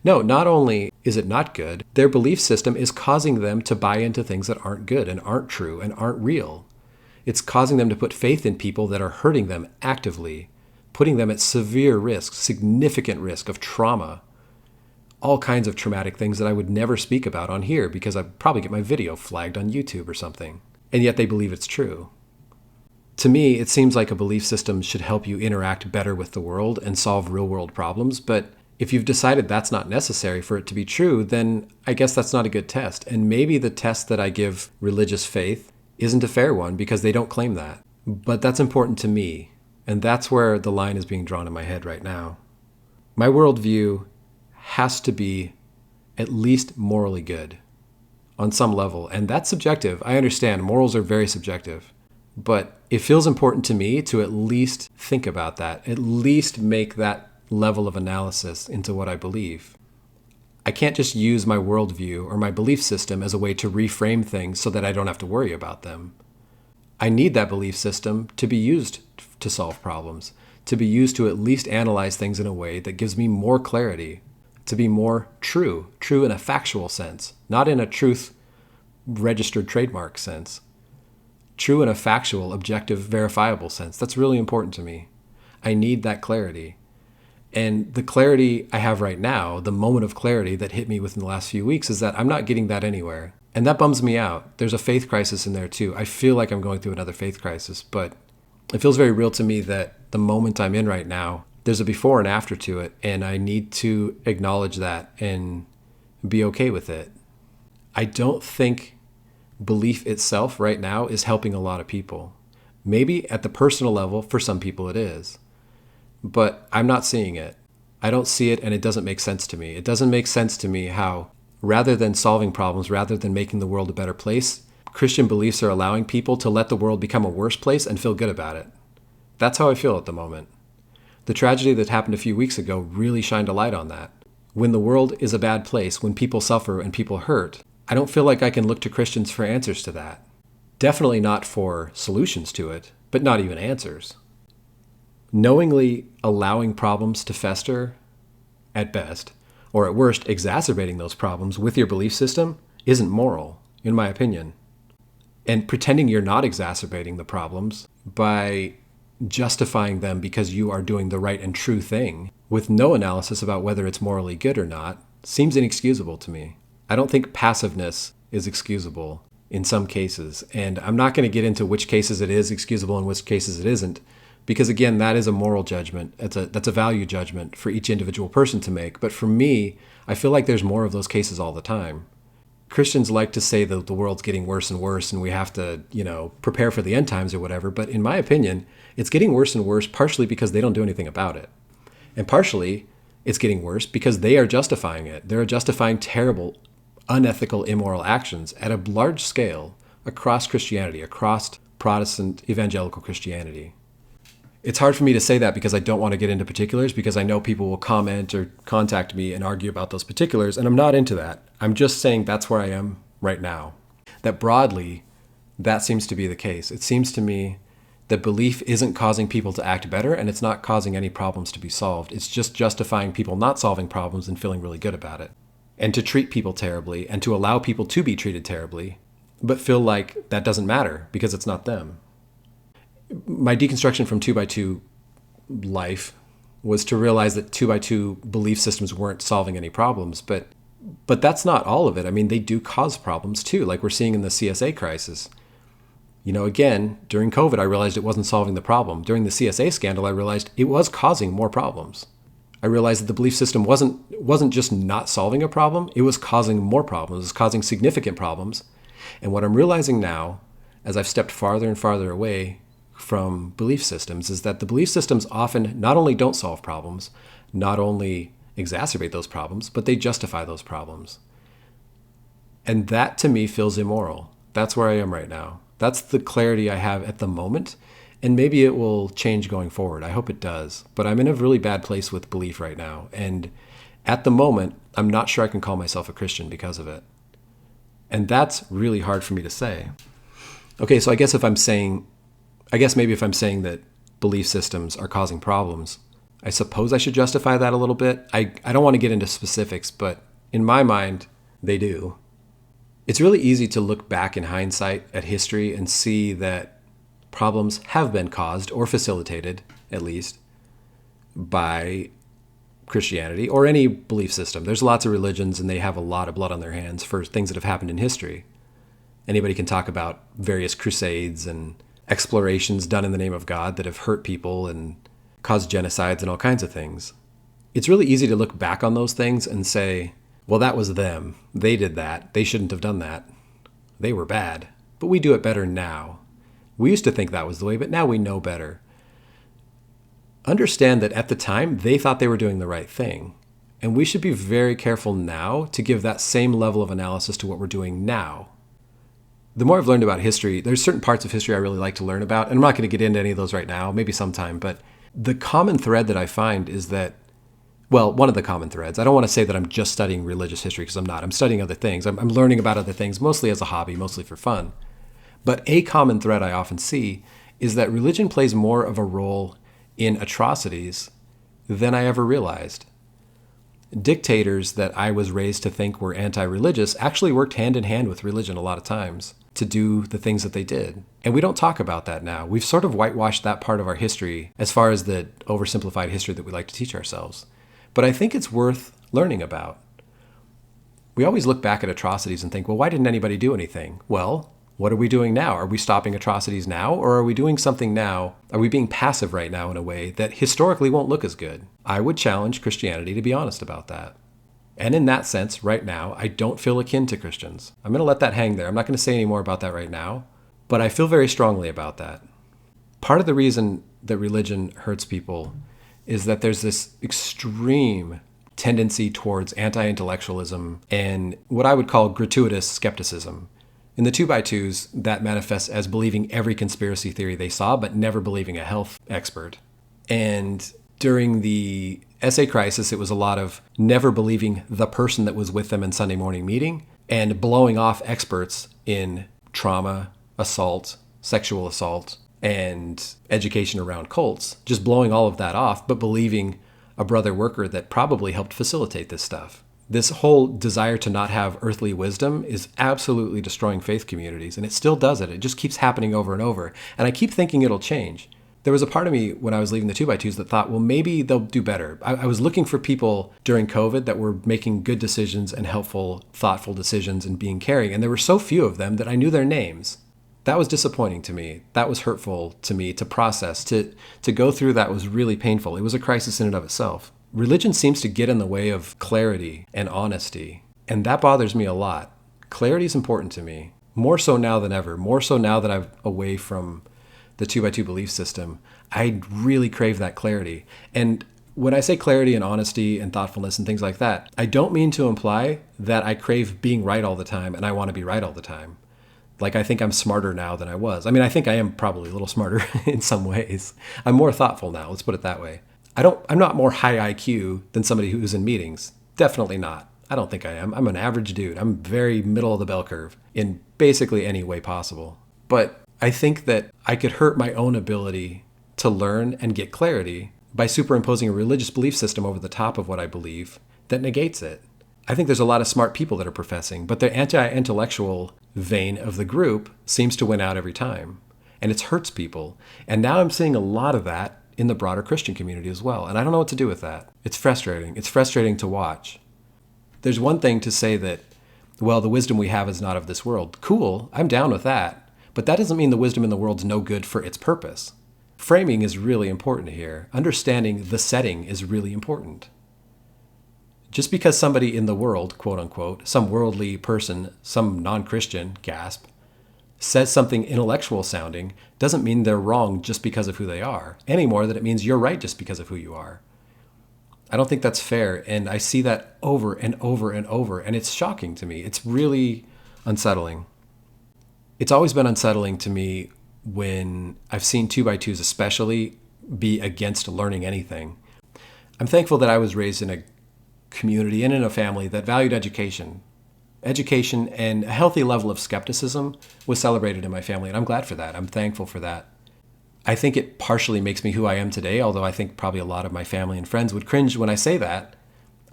not only is it not good, their belief system is causing them to buy into things that aren't good and aren't true and aren't real. It's causing them to put faith in people that are hurting them actively, putting them at severe risk, significant risk of trauma, all kinds of traumatic things that I would never speak about on here because I'd probably get my video flagged on YouTube or something. And yet they believe it's true. To me, it seems like a belief system should help you interact better with the world and solve real-world problems, but if you've decided that's not necessary for it to be true, then I guess that's not a good test. And maybe the test that I give religious faith isn't a fair one because they don't claim that. But that's important to me, and that's where the line is being drawn in my head right now. My worldview has to be at least morally good on some level, and that's subjective. I understand morals are very subjective, but it feels important to me to at least think about that, at least make that level of analysis into what I believe. I can't just use my worldview or my belief system as a way to reframe things so that I don't have to worry about them. I need that belief system to be used to solve problems, to be used to at least analyze things in a way that gives me more clarity, to be more true in a factual sense, not in a truth registered trademark sense. True in a factual, objective, verifiable sense. That's really important to me. I need that clarity. And the clarity I have right now, the moment of clarity that hit me within the last few weeks, is that I'm not getting that anywhere. And that bums me out. There's a faith crisis in there too. I feel like I'm going through another faith crisis, but it feels very real to me that the moment I'm in right now, there's a before and after to it, and I need to acknowledge that and be okay with it. I don't think belief itself right now is helping a lot of people. Maybe at the personal level, for some people it is. But I'm not seeing it. I don't see it, and it doesn't make sense to me. It doesn't make sense to me how, rather than solving problems, rather than making the world a better place, Christian beliefs are allowing people to let the world become a worse place and feel good about it. That's how I feel at the moment. The tragedy that happened a few weeks ago really shined a light on that. When the world is a bad place, when people suffer and people hurt, I don't feel like I can look to Christians for answers to that. Definitely not for solutions to it, but not even answers. Knowingly allowing problems to fester, at best, or at worst, exacerbating those problems with your belief system isn't moral, in my opinion. And pretending you're not exacerbating the problems by justifying them because you are doing the right and true thing with no analysis about whether it's morally good or not seems inexcusable to me. I don't think passiveness is excusable in some cases, and I'm not going to get into which cases it is excusable and which cases it isn't, because again, that is a moral judgment. That's a value judgment for each individual person to make. But for me, I feel like there's more of those cases all the time. Christians like to say that the world's getting worse and worse and we have to, prepare for the end times or whatever. But in my opinion, it's getting worse and worse partially because they don't do anything about it. And partially, it's getting worse because they are justifying it. They're justifying terrible, unethical, immoral actions at a large scale across Christianity, across Protestant evangelical Christianity. It's hard for me to say that because I don't want to get into particulars, because I know people will comment or contact me and argue about those particulars, and I'm not into that. I'm just saying that's where I am right now. That broadly, that seems to be the case. It seems to me that belief isn't causing people to act better, and it's not causing any problems to be solved. It's just justifying people not solving problems and feeling really good about it. And to treat people terribly, and to allow people to be treated terribly, but feel like that doesn't matter because it's not them. My deconstruction from 2x2 life was to realize that 2x2 belief systems weren't solving any problems, but that's not all of it. I mean, they do cause problems too, like we're seeing in the CSA crisis. Again, during COVID, I realized it wasn't solving the problem. During the CSA scandal, I realized it was causing more problems. I realized that the belief system wasn't just not solving a problem, it was causing more problems. It was causing significant problems. And what I'm realizing now, as I've stepped farther and farther away from belief systems, is that the belief systems often not only don't solve problems, not only exacerbate those problems, but they justify those problems. And that to me feels immoral. That's where I am right now. That's the clarity I have at the moment. And maybe it will change going forward. I hope it does. But I'm in a really bad place with belief right now. And at the moment, I'm not sure I can call myself a Christian because of it. And that's really hard for me to say. Okay, so I guess if I'm saying that belief systems are causing problems, I suppose I should justify that a little bit. I don't want to get into specifics, but in my mind, they do. It's really easy to look back in hindsight at history and see that problems have been caused or facilitated, at least, by Christianity or any belief system. There's lots of religions and they have a lot of blood on their hands for things that have happened in history. Anybody can talk about various crusades and explorations done in the name of God that have hurt people and caused genocides and all kinds of things. It's really easy to look back on those things and say, well, that was them. They did that. They shouldn't have done that. They were bad. But we do it better now. We used to think that was the way, but now we know better. Understand that at the time, they thought they were doing the right thing. And we should be very careful now to give that same level of analysis to what we're doing now. The more I've learned about history, there's certain parts of history I really like to learn about, and I'm not going to get into any of those right now, maybe sometime, but the common thread that I find is that Well, one of the common threads. I don't want to say that I'm just studying religious history because I'm not. I'm studying other things. I'm learning about other things, mostly as a hobby, mostly for fun. But a common thread I often see is that religion plays more of a role in atrocities than I ever realized. Dictators that I was raised to think were anti-religious actually worked hand in hand with religion a lot of times to do the things that they did. And we don't talk about that now. We've sort of whitewashed that part of our history as far as the oversimplified history that we like to teach ourselves. But I think it's worth learning about. We always look back at atrocities and think, well, why didn't anybody do anything? Well, what are we doing now? Are we stopping atrocities now? Or are we doing something now? Are we being passive right now in a way that historically won't look as good? I would challenge Christianity to be honest about that. And in that sense, right now, I don't feel akin to Christians. I'm going to let that hang there. I'm not going to say any more about that right now. But I feel very strongly about that. Part of the reason that religion hurts people is that there's this extreme tendency towards anti-intellectualism and what I would call gratuitous skepticism. In the 2x2s, that manifests as believing every conspiracy theory they saw, but never believing a health expert. And during the essay crisis, it was a lot of never believing the person that was with them in Sunday morning meeting and blowing off experts in trauma, assault, sexual assault, and education around cults. Just blowing all of that off, but believing a brother worker that probably helped facilitate this stuff. This whole desire to not have earthly wisdom is absolutely destroying faith communities, and it still does it. It just keeps happening over and over. And I keep thinking it'll change. There was a part of me when I was leaving the 2x2s that thought, well, maybe they'll do better. I was looking for people during COVID that were making good decisions and helpful, thoughtful decisions and being caring. And there were so few of them that I knew their names. That was disappointing to me. That was hurtful to me to process. To go through that was really painful. It was a crisis in and of itself. Religion seems to get in the way of clarity and honesty, and that bothers me a lot. Clarity is important to me, more so now than ever, more so now that I'm away from the 2x2 belief system. I really crave that clarity. And when I say clarity and honesty and thoughtfulness and things like that, I don't mean to imply that I crave being right all the time and I want to be right all the time. Like, I think I'm smarter now than I was. I mean, I think I am probably a little smarter in some ways. I'm more thoughtful now, let's put it that way. I'm not more high IQ than somebody who's in meetings. Definitely not. I don't think I am. I'm an average dude. I'm very middle of the bell curve in basically any way possible. But I think that I could hurt my own ability to learn and get clarity by superimposing a religious belief system over the top of what I believe that negates it. I think there's a lot of smart people that are professing, but the anti-intellectual vein of the group seems to win out every time. And it hurts people. And now I'm seeing a lot of that in the broader Christian community as well. And I don't know what to do with that. It's frustrating. It's frustrating to watch. There's one thing to say that, well, the wisdom we have is not of this world. Cool, I'm down with that. But that doesn't mean the wisdom in the world's no good for its purpose. Framing is really important here. Understanding the setting is really important. Just because somebody in the world, quote unquote, some worldly person, some non-Christian, gasp, says something intellectual sounding doesn't mean they're wrong just because of who they are, any more than it means you're right just because of who you are. I don't think that's fair, and I see that over and over and over, and it's shocking to me. It's really unsettling. It's always been unsettling to me when I've seen 2x2s especially be against learning anything. I'm thankful that I was raised in a community and in a family that valued education. Education and a healthy level of skepticism was celebrated in my family, and I'm glad for that. I'm thankful for that. I think it partially makes me who I am today, although I think probably a lot of my family and friends would cringe when I say that.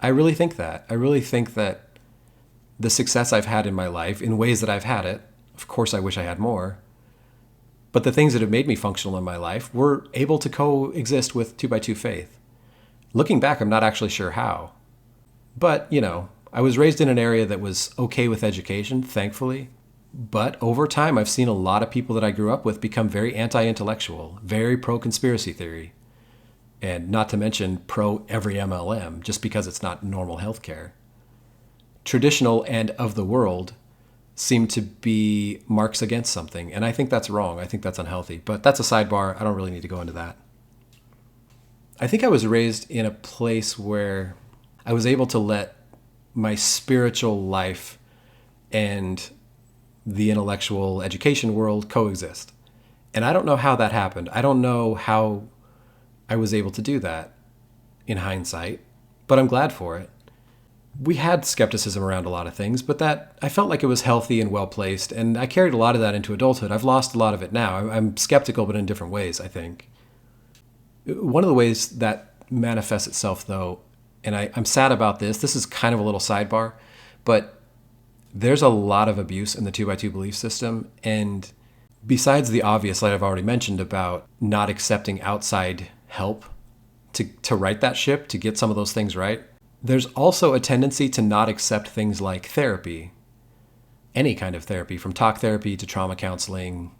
I really think that. I really think that the success I've had in my life, in ways that I've had it, of course I wish I had more, but the things that have made me functional in my life were able to coexist with 2x2 faith. Looking back, I'm not actually sure how. But, I was raised in an area that was okay with education, thankfully. But over time, I've seen a lot of people that I grew up with become very anti-intellectual, very pro-conspiracy theory, and not to mention pro-every MLM, just because it's not normal healthcare. Traditional and of the world seem to be marks against something, and I think that's wrong. I think that's unhealthy. But that's a sidebar. I don't really need to go into that. I think I was raised in a place where I was able to let my spiritual life and the intellectual education world coexist. And I don't know how that happened. I don't know how I was able to do that in hindsight, but I'm glad for it. We had skepticism around a lot of things, but that I felt like it was healthy and well-placed, and I carried a lot of that into adulthood. I've lost a lot of it now. I'm skeptical, but in different ways, I think. One of the ways that manifests itself, though, and I'm sad about this, this is kind of a little sidebar, but there's a lot of abuse in the 2x2 belief system, and besides the obvious, like I've already mentioned, about not accepting outside help to right that ship, to get some of those things right, there's also a tendency to not accept things like therapy, any kind of therapy, from talk therapy to trauma counseling,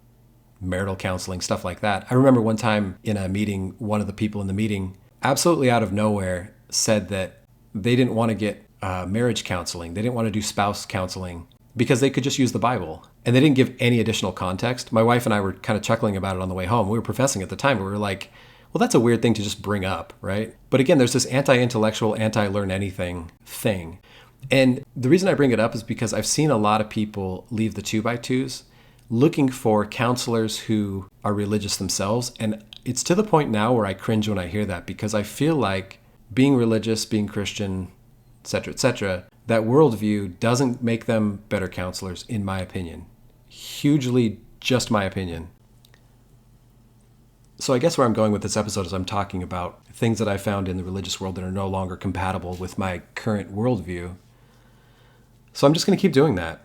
marital counseling, stuff like that. I remember one time in a meeting, one of the people in the meeting, absolutely out of nowhere, said that they didn't want to get marriage counseling. They didn't want to do spouse counseling because they could just use the Bible. And they didn't give any additional context. My wife and I were kind of chuckling about it on the way home. We were professing at the time, but we were like, well, that's a weird thing to just bring up, right? But again, there's this anti-intellectual, anti-learn anything thing. And the reason I bring it up is because I've seen a lot of people leave the 2x2s looking for counselors who are religious themselves. And it's to the point now where I cringe when I hear that, because I feel like being religious, being Christian, et cetera, that worldview doesn't make them better counselors, in my opinion. Hugely just my opinion. So I guess where I'm going with this episode is I'm talking about things that I found in the religious world that are no longer compatible with my current worldview. So I'm just going to keep doing that.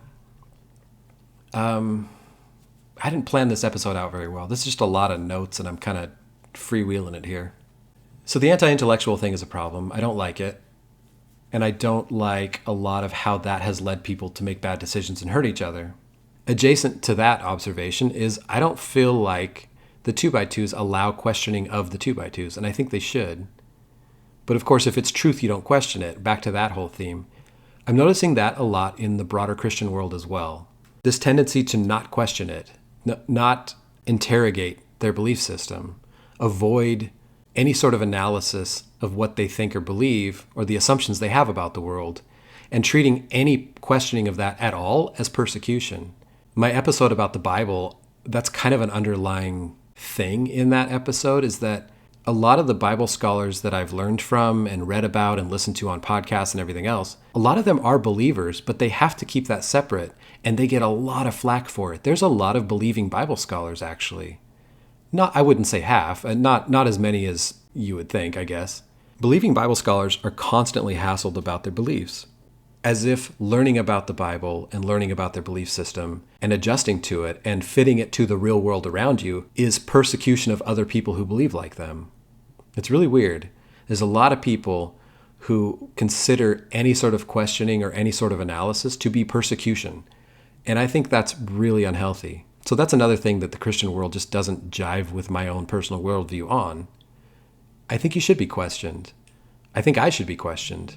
I didn't plan this episode out very well. This is just a lot of notes, and I'm kind of freewheeling it here. So the anti-intellectual thing is a problem. I don't like it. And I don't like a lot of how that has led people to make bad decisions and hurt each other. Adjacent to that observation is I don't feel like the 2x2s allow questioning of the 2x2s, and I think they should. But of course, if it's truth, you don't question it. Back to that whole theme. I'm noticing that a lot in the broader Christian world as well. This tendency to not question it, not interrogate their belief system, avoid any sort of analysis of what they think or believe or the assumptions they have about the world, and treating any questioning of that at all as persecution. My episode about the Bible, that's kind of an underlying thing in that episode, is that a lot of the Bible scholars that I've learned from and read about and listened to on podcasts and everything else, a lot of them are believers, but they have to keep that separate, and they get a lot of flack for it. There's a lot of believing Bible scholars, actually. I wouldn't say half, not as many as you would think, I guess. Believing Bible scholars are constantly hassled about their beliefs, as if learning about the Bible and learning about their belief system and adjusting to it and fitting it to the real world around you is persecution of other people who believe like them. It's really weird. There's a lot of people who consider any sort of questioning or any sort of analysis to be persecution. And I think that's really unhealthy. So that's another thing that the Christian world just doesn't jive with my own personal worldview on. I think you should be questioned. I think I should be questioned.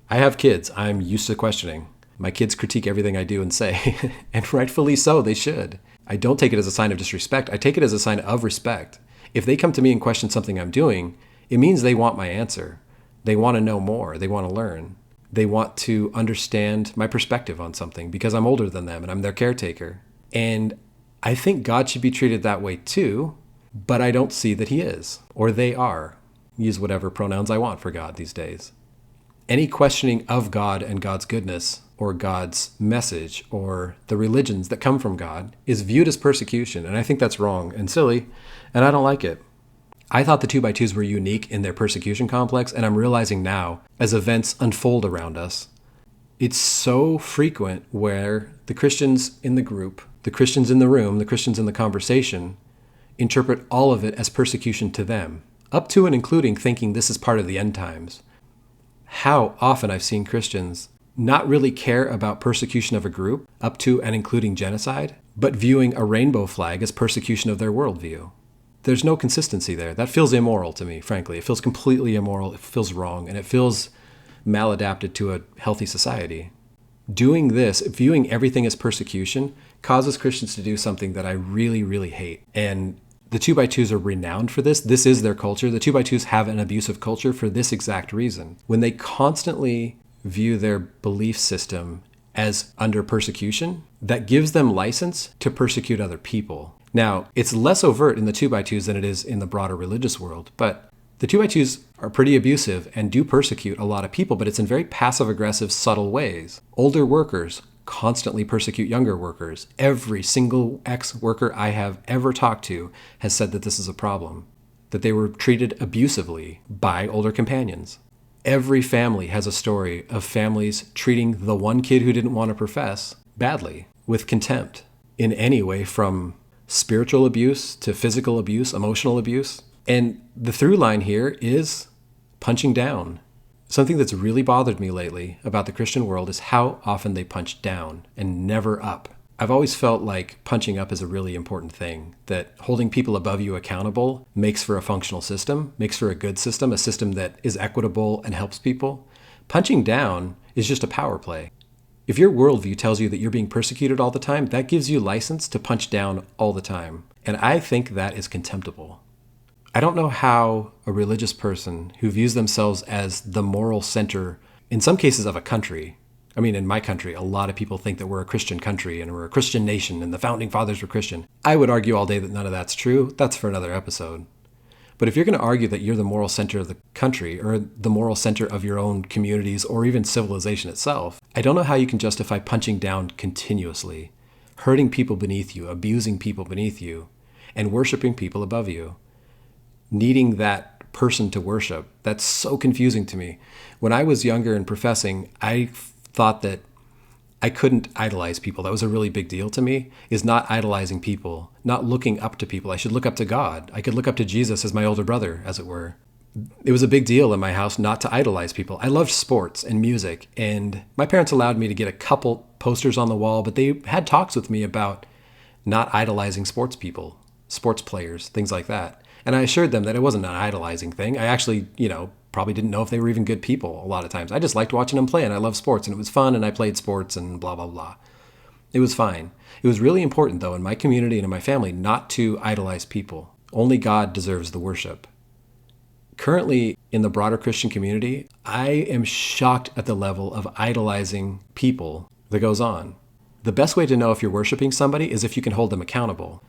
I have kids. I'm used to questioning. My kids critique everything I do and say, and rightfully so, they should. I don't take it as a sign of disrespect. I take it as a sign of respect. If they come to me and question something I'm doing, it means they want my answer. They want to know more. They want to learn. They want to understand my perspective on something because I'm older than them and I'm their caretaker. And I think God should be treated that way too, but I don't see that he is, or they are. Use whatever pronouns I want for God these days. Any questioning of God and God's goodness or God's message or the religions that come from God is viewed as persecution. And I think that's wrong and silly, and I don't like it. I thought the 2x2s were unique in their persecution complex, and I'm realizing now, as events unfold around us, it's so frequent where the Christians in the group, the Christians in the room, the Christians in the conversation, interpret all of it as persecution to them, up to and including thinking this is part of the end times. How often I've seen Christians not really care about persecution of a group, up to and including genocide, but viewing a rainbow flag as persecution of their worldview. There's no consistency there. That feels immoral to me, frankly. It feels completely immoral, it feels wrong, and it feels maladapted to a healthy society. Doing this, viewing everything as persecution, causes Christians to do something that I really, really hate. And the 2x2s are renowned for this. This is their culture. The 2x2s have an abusive culture for this exact reason. When they constantly view their belief system as under persecution, that gives them license to persecute other people. Now, it's less overt in the 2x2s than it is in the broader religious world, but The 2x2s are pretty abusive and do persecute a lot of people, but it's in very passive-aggressive, subtle ways. Older workers constantly persecute younger workers. Every single ex-worker I have ever talked to has said that this is a problem, that they were treated abusively by older companions. Every family has a story of families treating the one kid who didn't want to profess badly, with contempt, in any way from spiritual abuse to physical abuse, emotional abuse. And the through line here is punching down. Something that's really bothered me lately about the Christian world is how often they punch down and never up. I've always felt like punching up is a really important thing, that holding people above you accountable makes for a functional system, makes for a good system, a system that is equitable and helps people. Punching down is just a power play. If your worldview tells you that you're being persecuted all the time, that gives you license to punch down all the time. And I think that is contemptible. I don't know how a religious person who views themselves as the moral center, in some cases of a country, I mean, in my country, a lot of people think that we're a Christian country and we're a Christian nation and the founding fathers were Christian. I would argue all day that none of that's true. That's for another episode. But if you're going to argue that you're the moral center of the country or the moral center of your own communities or even civilization itself, I don't know how you can justify punching down continuously, hurting people beneath you, abusing people beneath you, and worshiping people above you. Needing that person to worship. That's so confusing to me. When I was younger and professing, I thought that I couldn't idolize people. That was a really big deal to me, is not idolizing people, not looking up to people. I should look up to God. I could look up to Jesus as my older brother, as it were. It was a big deal in my house not to idolize people. I loved sports and music, and my parents allowed me to get a couple posters on the wall, but they had talks with me about not idolizing sports people, sports players, things like that. And I assured them that it wasn't an idolizing thing. I actually, probably didn't know if they were even good people a lot of times. I just liked watching them play, and I loved sports, and it was fun, and I played sports, and blah, blah, blah. It was fine. It was really important, though, in my community and in my family, not to idolize people. Only God deserves the worship. Currently, in the broader Christian community, I am shocked at the level of idolizing people that goes on. The best way to know if you're worshiping somebody is if you can hold them accountable.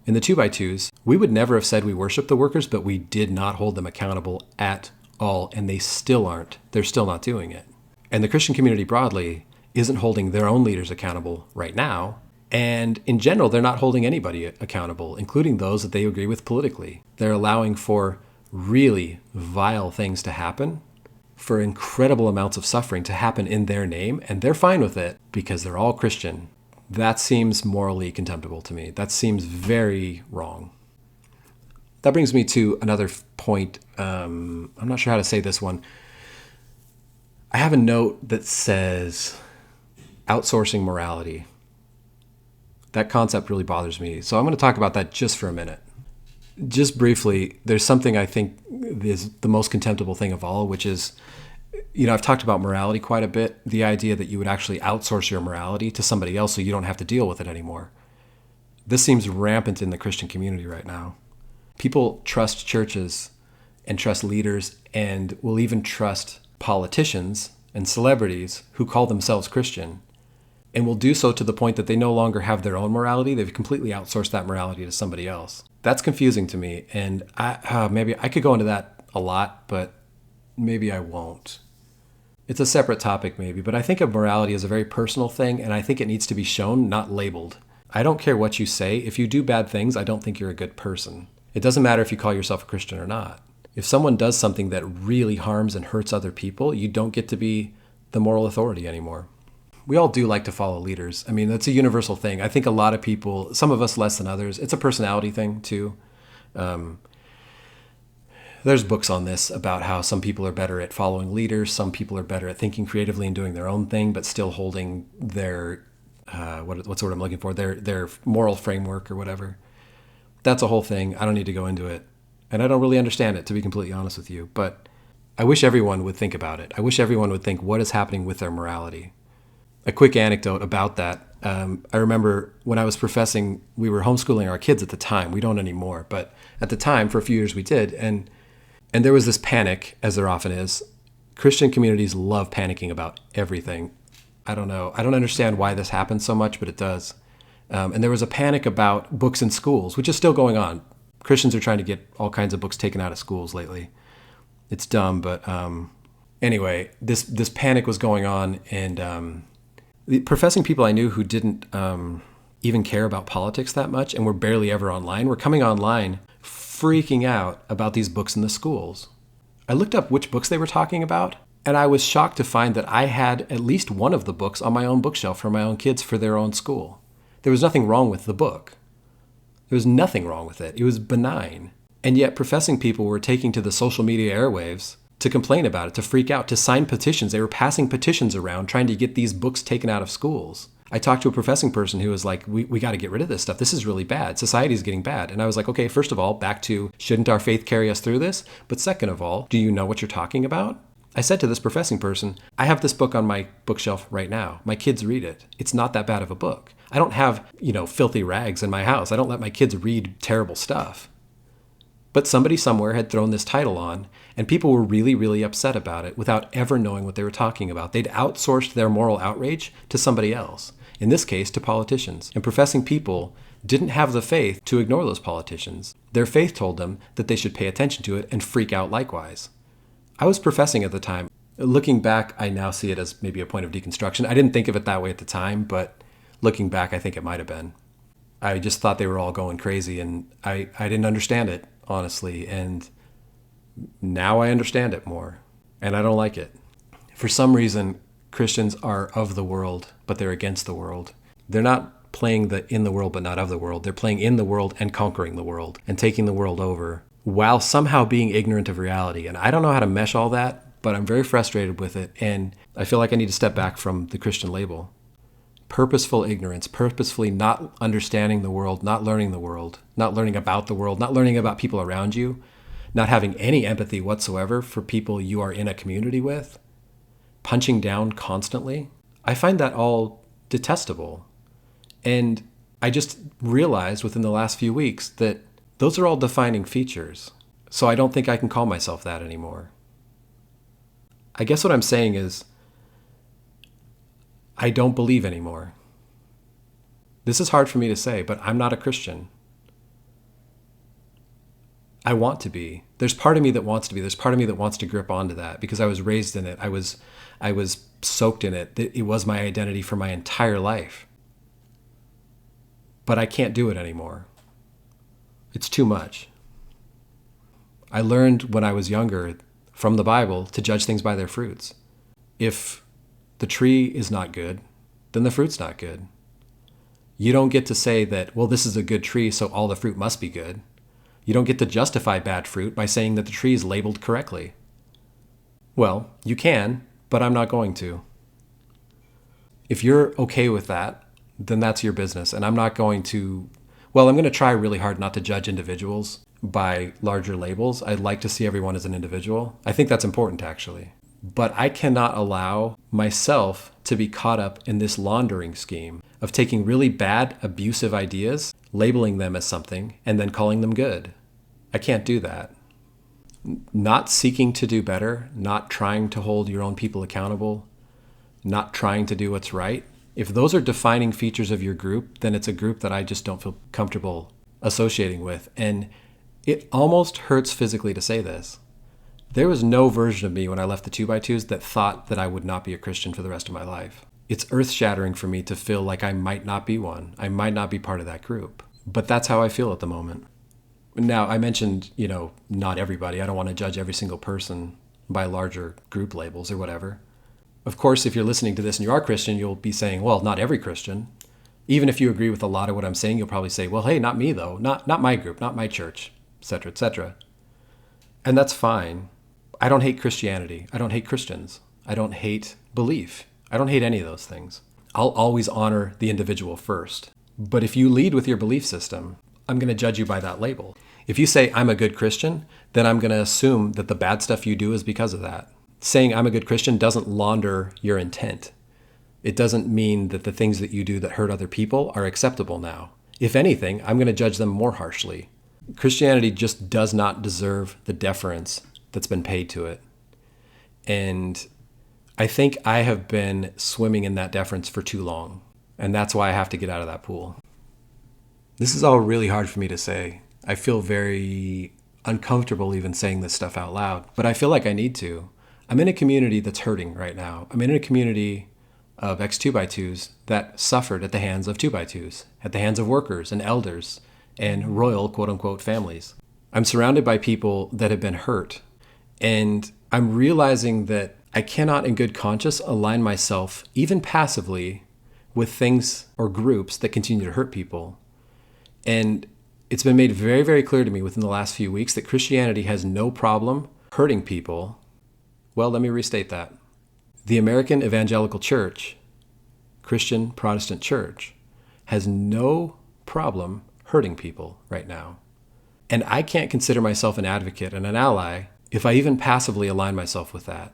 In the 2x2s, we would never have said we worship the workers, but we did not hold them accountable at all, and they still aren't. They're still not doing it. And the Christian community broadly isn't holding their own leaders accountable right now, and in general, they're not holding anybody accountable, including those that they agree with politically. They're allowing for really vile things to happen, for incredible amounts of suffering to happen in their name, and they're fine with it because they're all Christian. That seems morally contemptible to me. That seems very wrong. That brings me to another point. I'm not sure how to say this one. I have a note that says outsourcing morality. That concept really bothers me. So I'm going to talk about that just for a minute. Just briefly, there's something I think is the most contemptible thing of all, which is, I've talked about morality quite a bit, the idea that you would actually outsource your morality to somebody else so you don't have to deal with it anymore. This seems rampant in the Christian community right now. People trust churches and trust leaders and will even trust politicians and celebrities who call themselves Christian, and will do so to the point that they no longer have their own morality. They've completely outsourced that morality to somebody else. That's confusing to me, and maybe I could go into that a lot, but maybe I won't. It's a separate topic maybe, but I think of morality as a very personal thing, and I think it needs to be shown, not labeled. I don't care what you say. If you do bad things, I don't think you're a good person. It doesn't matter if you call yourself a Christian or not. If someone does something that really harms and hurts other people, you don't get to be the moral authority anymore. We all do like to follow leaders. I mean, that's a universal thing. I think a lot of people, some of us less than others, it's a personality thing too. There's books on this about how some people are better at following leaders. Some people are better at thinking creatively and doing their own thing, but still holding their, what's the word I'm looking for, their moral framework or whatever. That's a whole thing. I don't need to go into it. And I don't really understand it, to be completely honest with you. But I wish everyone would think about it. I wish everyone would think, what is happening with their morality? A quick anecdote about that. I remember when I was professing, we were homeschooling our kids at the time. We don't anymore. But at the time, for a few years, we did. And there was this panic, as there often is. Christian communities love panicking about everything. I don't know. I don't understand why this happens so much, but it does. And there was a panic about books in schools, which is still going on. Christians are trying to get all kinds of books taken out of schools lately. It's dumb, but anyway, this panic was going on, and the professing people I knew who didn't even care about politics that much and were barely ever online were coming online freaking out about these books in the schools. I looked up which books they were talking about, and I was shocked to find that I had at least one of the books on my own bookshelf for my own kids for their own school. There was nothing wrong with the book. There was nothing wrong with it. It was benign. And yet professing people were taking to the social media airwaves to complain about it, to freak out, to sign petitions. They were passing petitions around trying to get these books taken out of schools. I talked to a professing person who was like, we got to get rid of this stuff. This is really bad. Society's getting bad. And I was like, okay, first of all, back to, shouldn't our faith carry us through this? But second of all, do you know what you're talking about? I said to this professing person, I have this book on my bookshelf right now. My kids read it. It's not that bad of a book. I don't have, filthy rags in my house. I don't let my kids read terrible stuff. But somebody somewhere had thrown this title on, and people were really, really upset about it without ever knowing what they were talking about. They'd outsourced their moral outrage to somebody else, in this case, to politicians. And professing people didn't have the faith to ignore those politicians. Their faith told them that they should pay attention to it and freak out likewise. I was professing at the time. Looking back, I now see it as maybe a point of deconstruction. I didn't think of it that way at the time, but looking back, I think it might have been. I just thought they were all going crazy, and I didn't understand it, honestly. And now I understand it more, and I don't like it. For some reason, Christians are of the world, but they're against the world. They're not playing the in the world, but not of the world. They're playing in the world and conquering the world and taking the world over while somehow being ignorant of reality. And I don't know how to mesh all that, but I'm very frustrated with it. And I feel like I need to step back from the Christian label. Purposeful ignorance, purposefully not understanding the world, not learning the world, not learning about the world, not learning about people around you, not having any empathy whatsoever for people you are in a community with, punching down constantly. I find that all detestable. And I just realized within the last few weeks that those are all defining features. So I don't think I can call myself that anymore. I guess what I'm saying is, I don't believe anymore. This is hard for me to say, but I'm not a Christian. I want to be. There's part of me that wants to be. There's part of me that wants to grip onto that because I was raised in it. I was soaked in it. It was my identity for my entire life. But I can't do it anymore. It's too much. I learned when I was younger from the Bible to judge things by their fruits. If the tree is not good, then the fruit's not good. You don't get to say that, well, this is a good tree, so all the fruit must be good. You don't get to justify bad fruit by saying that the tree is labeled correctly. Well, you can, but I'm not going to. If you're okay with that, then that's your business. And I'm not going to, I'm going to try really hard not to judge individuals by larger labels. I'd like to see everyone as an individual. I think that's important, actually. But I cannot allow myself to be caught up in this laundering scheme of taking really bad, abusive ideas, labeling them as something, and then calling them good. I can't do that. Not seeking to do better, not trying to hold your own people accountable, not trying to do what's right. If those are defining features of your group, then it's a group that I just don't feel comfortable associating with. And it almost hurts physically to say this. There was no version of me when I left the 2x2s that thought that I would not be a Christian for the rest of my life. It's earth-shattering for me to feel like I might not be one. I might not be part of that group. But that's how I feel at the moment. Now, I mentioned, not everybody. I don't want to judge every single person by larger group labels or whatever. Of course, if you're listening to this and you are Christian, you'll be saying, well, not every Christian. Even if you agree with a lot of what I'm saying, you'll probably say, well, hey, not me, though. Not my group, not my church, etc., etc. And that's fine. I don't hate Christianity. I don't hate Christians. I don't hate belief. I don't hate any of those things. I'll always honor the individual first. But if you lead with your belief system, I'm going to judge you by that label. If you say I'm a good Christian, then I'm going to assume that the bad stuff you do is because of that. Saying I'm a good Christian doesn't launder your intent. It doesn't mean that the things that you do that hurt other people are acceptable now. If anything, I'm going to judge them more harshly. Christianity just does not deserve the deference that's been paid to it. And I think I have been swimming in that deference for too long. And that's why I have to get out of that pool. This is all really hard for me to say. I feel very uncomfortable even saying this stuff out loud, but I feel like I need to. I'm in a community that's hurting right now. I'm in a community of ex-2x2s that suffered at the hands of 2x2s, at the hands of workers and elders and royal quote-unquote families. I'm surrounded by people that have been hurt, and I'm realizing that I cannot in good conscience align myself, even passively, with things or groups that continue to hurt people. And it's been made very, very clear to me within the last few weeks that Christianity has no problem hurting people. Well, let me restate that. The American Evangelical Church, Christian Protestant Church, has no problem hurting people right now. And I can't consider myself an advocate and an ally if I even passively align myself with that.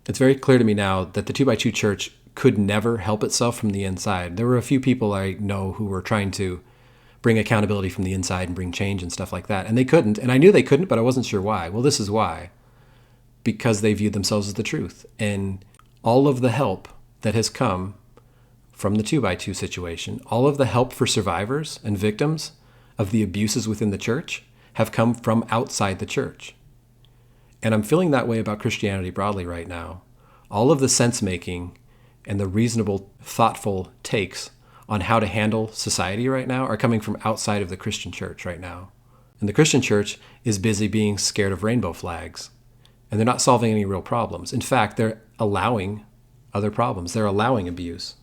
It's very clear to me now that the 2x2 church could never help itself from the inside. There were a few people I know who were trying to bring accountability from the inside and bring change and stuff like that. And they couldn't. And I knew they couldn't, but I wasn't sure why. Well, this is why. Because they viewed themselves as the truth. And all of the help that has come from the 2x2 situation, all of the help for survivors and victims of the abuses within the church have come from outside the church. And I'm feeling that way about Christianity broadly right now. All of the sense-making and the reasonable, thoughtful takes on how to handle society right now are coming from outside of the Christian church right now. And the Christian church is busy being scared of rainbow flags. And they're not solving any real problems. In fact, they're allowing other problems. They're allowing abuse.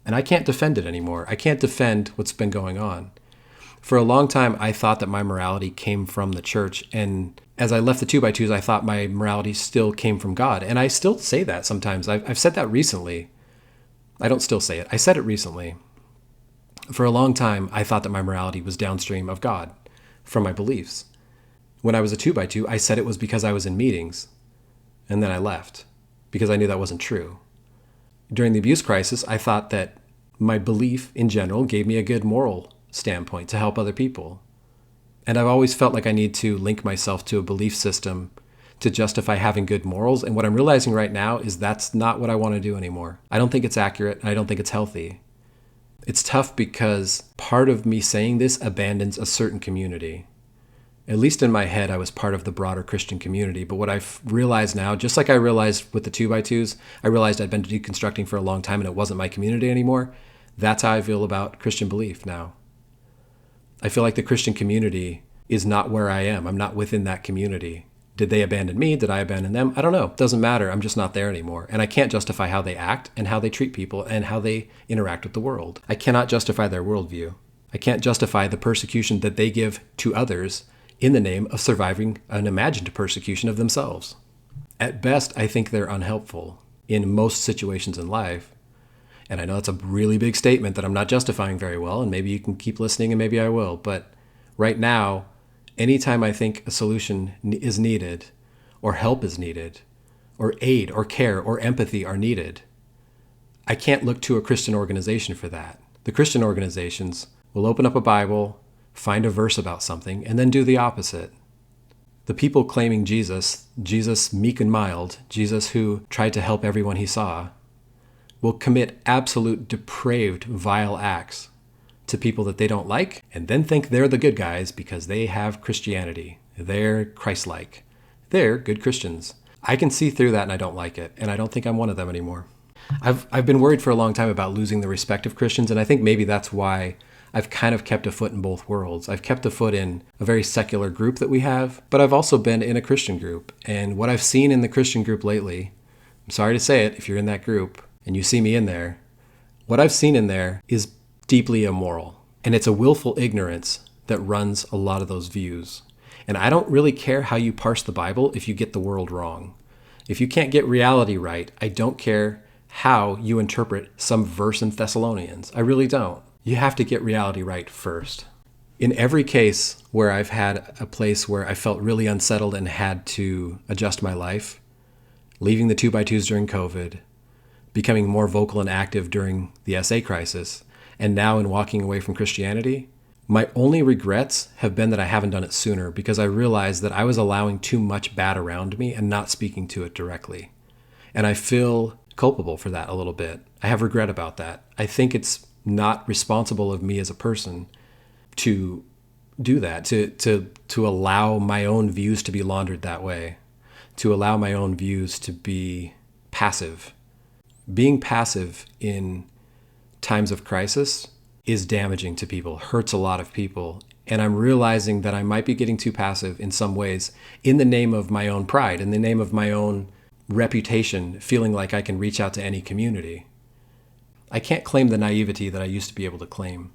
And I can't defend it anymore. I can't defend what's been going on. For a long time, I thought that my morality came from the church. And as I left the 2x2s, I thought my morality still came from God. And I still say that sometimes. I've said that recently. I don't still say it. I said it recently. For a long time, I thought that my morality was downstream of God from my beliefs. When I was a 2x2, I said it was because I was in meetings. And then I left because I knew that wasn't true. During the abuse crisis, I thought that my belief in general gave me a good moral standpoint to help other people. And I've always felt like I need to link myself to a belief system to justify having good morals. And what I'm realizing right now is that's not what I want to do anymore. I don't think it's accurate, and I don't think it's healthy. It's tough because part of me saying this abandons a certain community. At least in my head, I was part of the broader Christian community. But what I've realized now, just like I realized with the 2x2s, I realized I'd been deconstructing for a long time and it wasn't my community anymore. That's how I feel about Christian belief now. I feel like the Christian community is not where I am. I'm not within that community. Did they abandon me? Did I abandon them? I don't know. It doesn't matter. I'm just not there anymore. And I can't justify how they act and how they treat people and how they interact with the world. I cannot justify their worldview. I can't justify the persecution that they give to others in the name of surviving an imagined persecution of themselves. At best, I think they're unhelpful in most situations in life. And I know that's a really big statement that I'm not justifying very well, and maybe you can keep listening and maybe I will. But right now, anytime I think a solution is needed, or help is needed, or aid or care or empathy are needed, I can't look to a Christian organization for that. The Christian organizations will open up a Bible, find a verse about something, and then do the opposite. The people claiming Jesus meek and mild, Jesus who tried to help everyone he saw, will commit absolute depraved, vile acts to people that they don't like, and then think they're the good guys because they have Christianity. They're Christ-like. They're good Christians. I can see through that and I don't like it, and I don't think I'm one of them anymore. I've been worried for a long time about losing the respect of Christians, and I think maybe that's why I've kind of kept a foot in both worlds. I've kept a foot in a very secular group that we have, but I've also been in a Christian group. And what I've seen in the Christian group lately, I'm sorry to say it if you're in that group and you see me in there, what I've seen in there is deeply immoral. And it's a willful ignorance that runs a lot of those views. And I don't really care how you parse the Bible if you get the world wrong. If you can't get reality right, I don't care how you interpret some verse in Thessalonians. I really don't. You have to get reality right first. In every case where I've had a place where I felt really unsettled and had to adjust my life, leaving the 2x2s during COVID, becoming more vocal and active during the SA crisis, and now in walking away from Christianity, my only regrets have been that I haven't done it sooner because I realized that I was allowing too much bad around me and not speaking to it directly. And I feel culpable for that a little bit. I have regret about that. I think it's not responsible of me as a person to do that, to allow my own views to be laundered that way, to allow my own views to be passive. Being passive in times of crisis is damaging to people, hurts a lot of people. And I'm realizing that I might be getting too passive in some ways in the name of my own pride, in the name of my own reputation, feeling like I can reach out to any community. I can't claim the naivety that I used to be able to claim.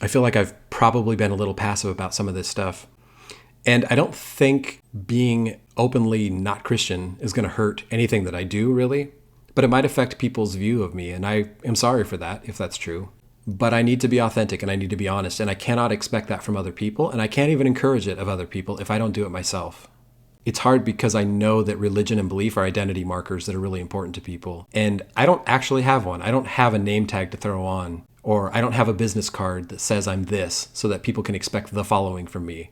I feel like I've probably been a little passive about some of this stuff. And I don't think being openly not Christian is going to hurt anything that I do, really. But it might affect people's view of me, and I am sorry for that, if that's true. But I need to be authentic, and I need to be honest, and I cannot expect that from other people, and I can't even encourage it of other people if I don't do it myself. It's hard because I know that religion and belief are identity markers that are really important to people, and I don't actually have one. I don't have a name tag to throw on, or I don't have a business card that says I'm this so that people can expect the following from me.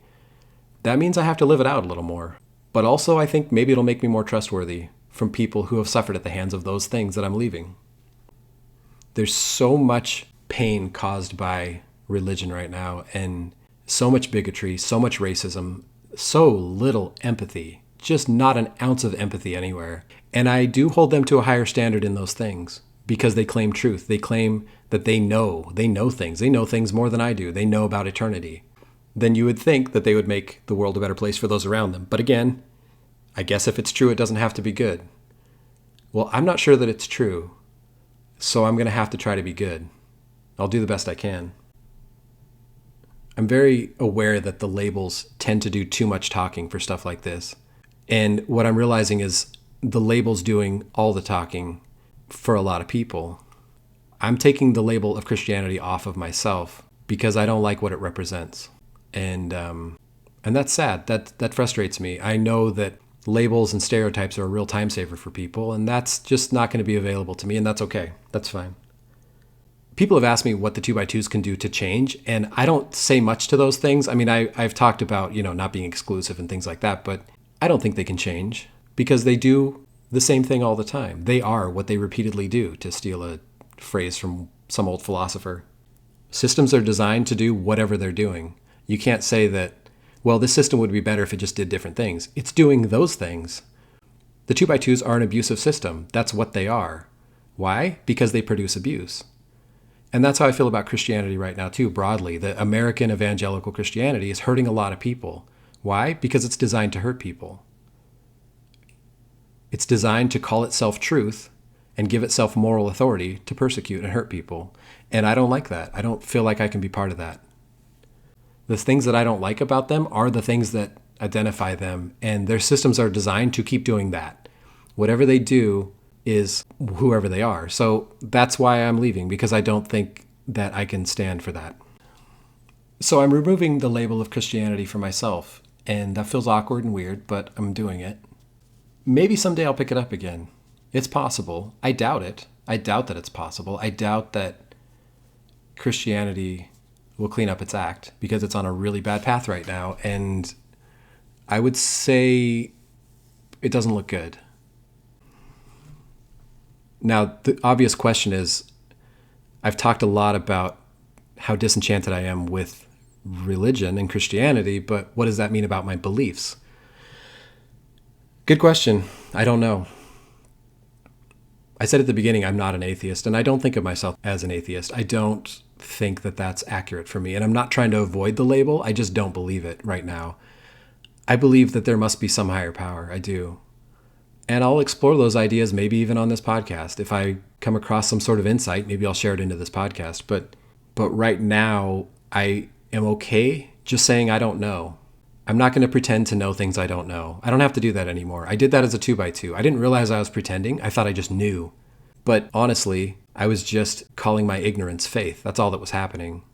That means I have to live it out a little more. But also I think maybe it'll make me more trustworthy from people who have suffered at the hands of those things that I'm leaving. There's so much pain caused by religion right now, and so much bigotry, so much racism, so little empathy, just not an ounce of empathy anywhere. And I do hold them to a higher standard in those things because they claim truth. They claim that they know things. They know things more than I do. They know about eternity. Then you would think that they would make the world a better place for those around them. But again, I guess if it's true, it doesn't have to be good. Well, I'm not sure that it's true, so I'm going to have to try to be good. I'll do the best I can. I'm very aware that the labels tend to do too much talking for stuff like this. And what I'm realizing is the label's doing all the talking for a lot of people. I'm taking the label of Christianity off of myself because I don't like what it represents. And that's sad. That frustrates me. I know that labels and stereotypes are a real time saver for people, and that's just not going to be available to me, and that's okay. That's fine. People have asked me what the 2x2s can do to change, and I don't say much to those things. I mean, I've talked about, not being exclusive and things like that, but I don't think they can change because they do the same thing all the time. They are what they repeatedly do, to steal a phrase from some old philosopher. Systems are designed to do whatever they're doing. You can't say that, well, this system would be better if it just did different things. It's doing those things. The 2x2s are an abusive system. That's what they are. Why? Because they produce abuse. And that's how I feel about Christianity right now, too, broadly. The American evangelical Christianity is hurting a lot of people. Why? Because it's designed to hurt people. It's designed to call itself truth and give itself moral authority to persecute and hurt people. And I don't like that. I don't feel like I can be part of that. The things that I don't like about them are the things that identify them, and their systems are designed to keep doing that. Whatever they do is whoever they are. So that's why I'm leaving, because I don't think that I can stand for that. So I'm removing the label of Christianity for myself, and that feels awkward and weird, but I'm doing it. Maybe someday I'll pick it up again. It's possible. I doubt it. I doubt that it's possible. I doubt that Christianity will clean up its act because it's on a really bad path right now. And I would say it doesn't look good. Now, the obvious question is, I've talked a lot about how disenchanted I am with religion and Christianity, but what does that mean about my beliefs? Good question. I don't know. I said at the beginning, I'm not an atheist, and I don't think of myself as an atheist. I don't think that that's accurate for me, and I'm not trying to avoid the label. I just don't believe it right now. I believe that there must be some higher power. I do. And I'll explore those ideas maybe even on this podcast. If I come across some sort of insight, maybe I'll share it into this podcast. But right now, I am okay just saying I don't know. I'm not going to pretend to know things I don't know. I don't have to do that anymore. I did that as a 2x2. I didn't realize I was pretending. I thought I just knew. But honestly, I was just calling my ignorance faith. That's all that was happening.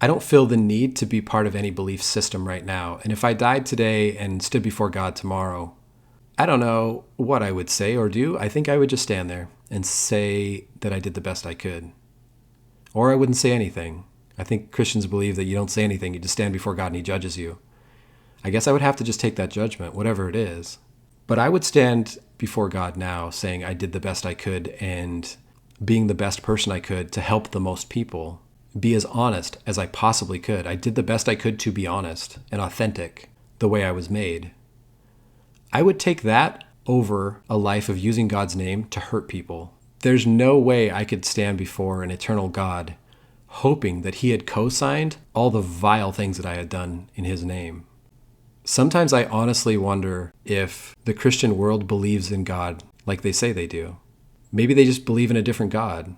I don't feel the need to be part of any belief system right now. And if I died today and stood before God tomorrow, I don't know what I would say or do. I think I would just stand there and say that I did the best I could. Or I wouldn't say anything. I think Christians believe that you don't say anything. You just stand before God and he judges you. I guess I would have to just take that judgment, whatever it is. But I would stand before God now saying I did the best I could and being the best person I could to help the most people. be as honest as I possibly could. I did the best I could to be honest and authentic the way I was made. I would take that over a life of using God's name to hurt people. There's no way I could stand before an eternal God hoping that he had co-signed all the vile things that I had done in his name. Sometimes I honestly wonder if the Christian world believes in God like they say they do. Maybe they just believe in a different God.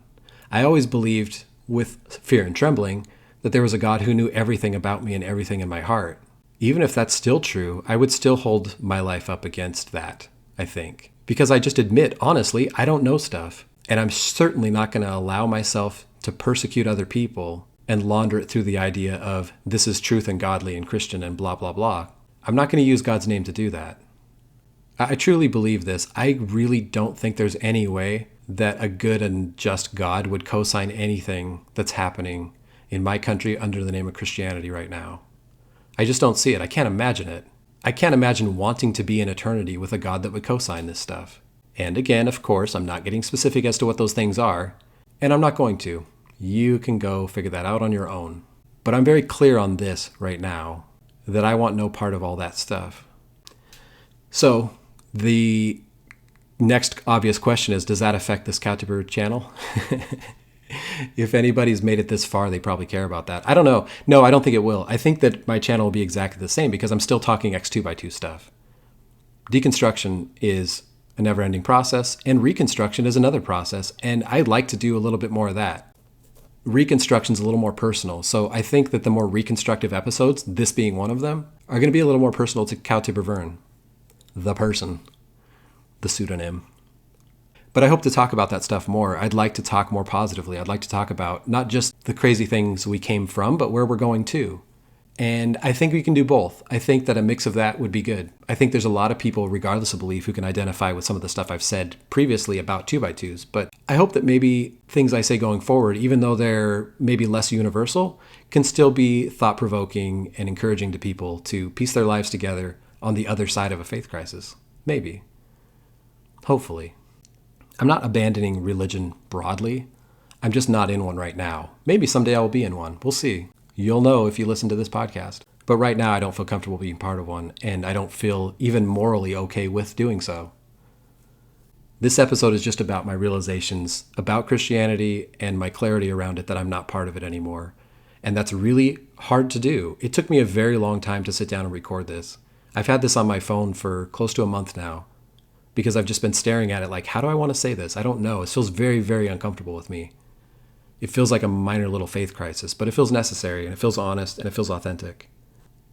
I always believed, with fear and trembling, that there was a God who knew everything about me and everything in my heart. Even if that's still true, I would still hold my life up against that, I think. Because I just admit, honestly, I don't know stuff. And I'm certainly not going to allow myself to persecute other people and launder it through the idea of this is truth and godly and Christian and blah, blah, blah. I'm not going to use God's name to do that. I truly believe this. I really don't think there's any way that a good and just God would co-sign anything that's happening in my country under the name of Christianity right now. I just don't see it. I can't imagine it. I can't imagine wanting to be in eternity with a God that would co-sign this stuff. And again, of course, I'm not getting specific as to what those things are, and I'm not going to. You can go figure that out on your own. But I'm very clear on this right now, that I want no part of all that stuff. So the next obvious question is, does that affect this CowTipper channel? If anybody's made it this far, they probably care about that. I don't know. No, I don't think it will. I think that my channel will be exactly the same because I'm still talking X2x2 stuff. Deconstruction is a never-ending process, and reconstruction is another process, and I'd like to do a little bit more of that. Reconstruction's a little more personal, so I think that the more reconstructive episodes, this being one of them, are going to be a little more personal to CowTipper Vern, the person, the pseudonym. But I hope to talk about that stuff more. I'd like to talk more positively. I'd like to talk about not just the crazy things we came from, but where we're going to. And I think we can do both. I think that a mix of that would be good. I think there's a lot of people, regardless of belief, who can identify with some of the stuff I've said previously about 2x2s. But I hope that maybe things I say going forward, even though they're maybe less universal, can still be thought-provoking and encouraging to people to piece their lives together on the other side of a faith crisis. Maybe. Hopefully. I'm not abandoning religion broadly. I'm just not in one right now. Maybe someday I will be in one. We'll see. You'll know if you listen to this podcast. But right now I don't feel comfortable being part of one, and I don't feel even morally okay with doing so. This episode is just about my realizations about Christianity and my clarity around it that I'm not part of it anymore. And that's really hard to do. It took me a very long time to sit down and record this. I've had this on my phone for close to a month now, because I've just been staring at it like, how do I want to say this? I don't know. It feels very, very uncomfortable with me. It feels like a minor little faith crisis, but it feels necessary, and it feels honest, and it feels authentic.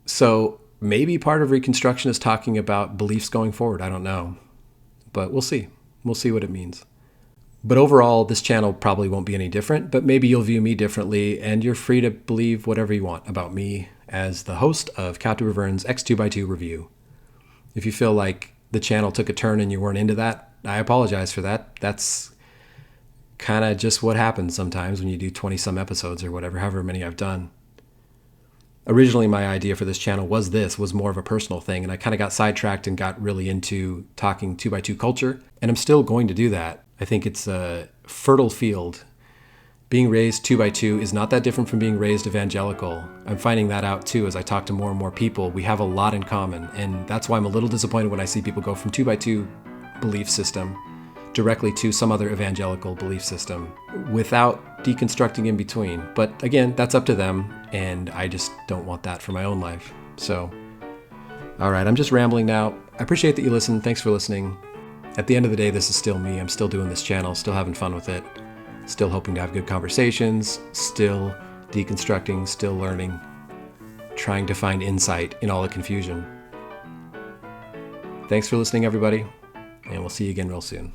So maybe part of reconstruction is talking about beliefs going forward. I don't know. But we'll see. We'll see what it means. But overall, this channel probably won't be any different, but maybe you'll view me differently, and you're free to believe whatever you want about me as the host of CowTipper Vern's X2x2 review. If you feel like the channel took a turn and you weren't into that, I apologize for that. That's kind of just what happens sometimes when you do 20 some episodes or whatever, however many I've done. Originally, my idea for this channel was more of a personal thing, and I kind of got sidetracked and got really into talking 2x2 culture, and I'm still going to do that. I think it's a fertile field. Being raised 2x2 is not that different from being raised evangelical. I'm finding that out too as I talk to more and more people. We have a lot in common, and that's why I'm a little disappointed when I see people go from 2x2 belief system directly to some other evangelical belief system without deconstructing in between. But again, that's up to them, and I just don't want that for my own life. So, all right, I'm just rambling now. I appreciate that you listened. Thanks for listening. At the end of the day, this is still me. I'm still doing this channel, still having fun with it. Still hoping to have good conversations, still deconstructing, still learning, trying to find insight in all the confusion. Thanks for listening, everybody, and we'll see you again real soon.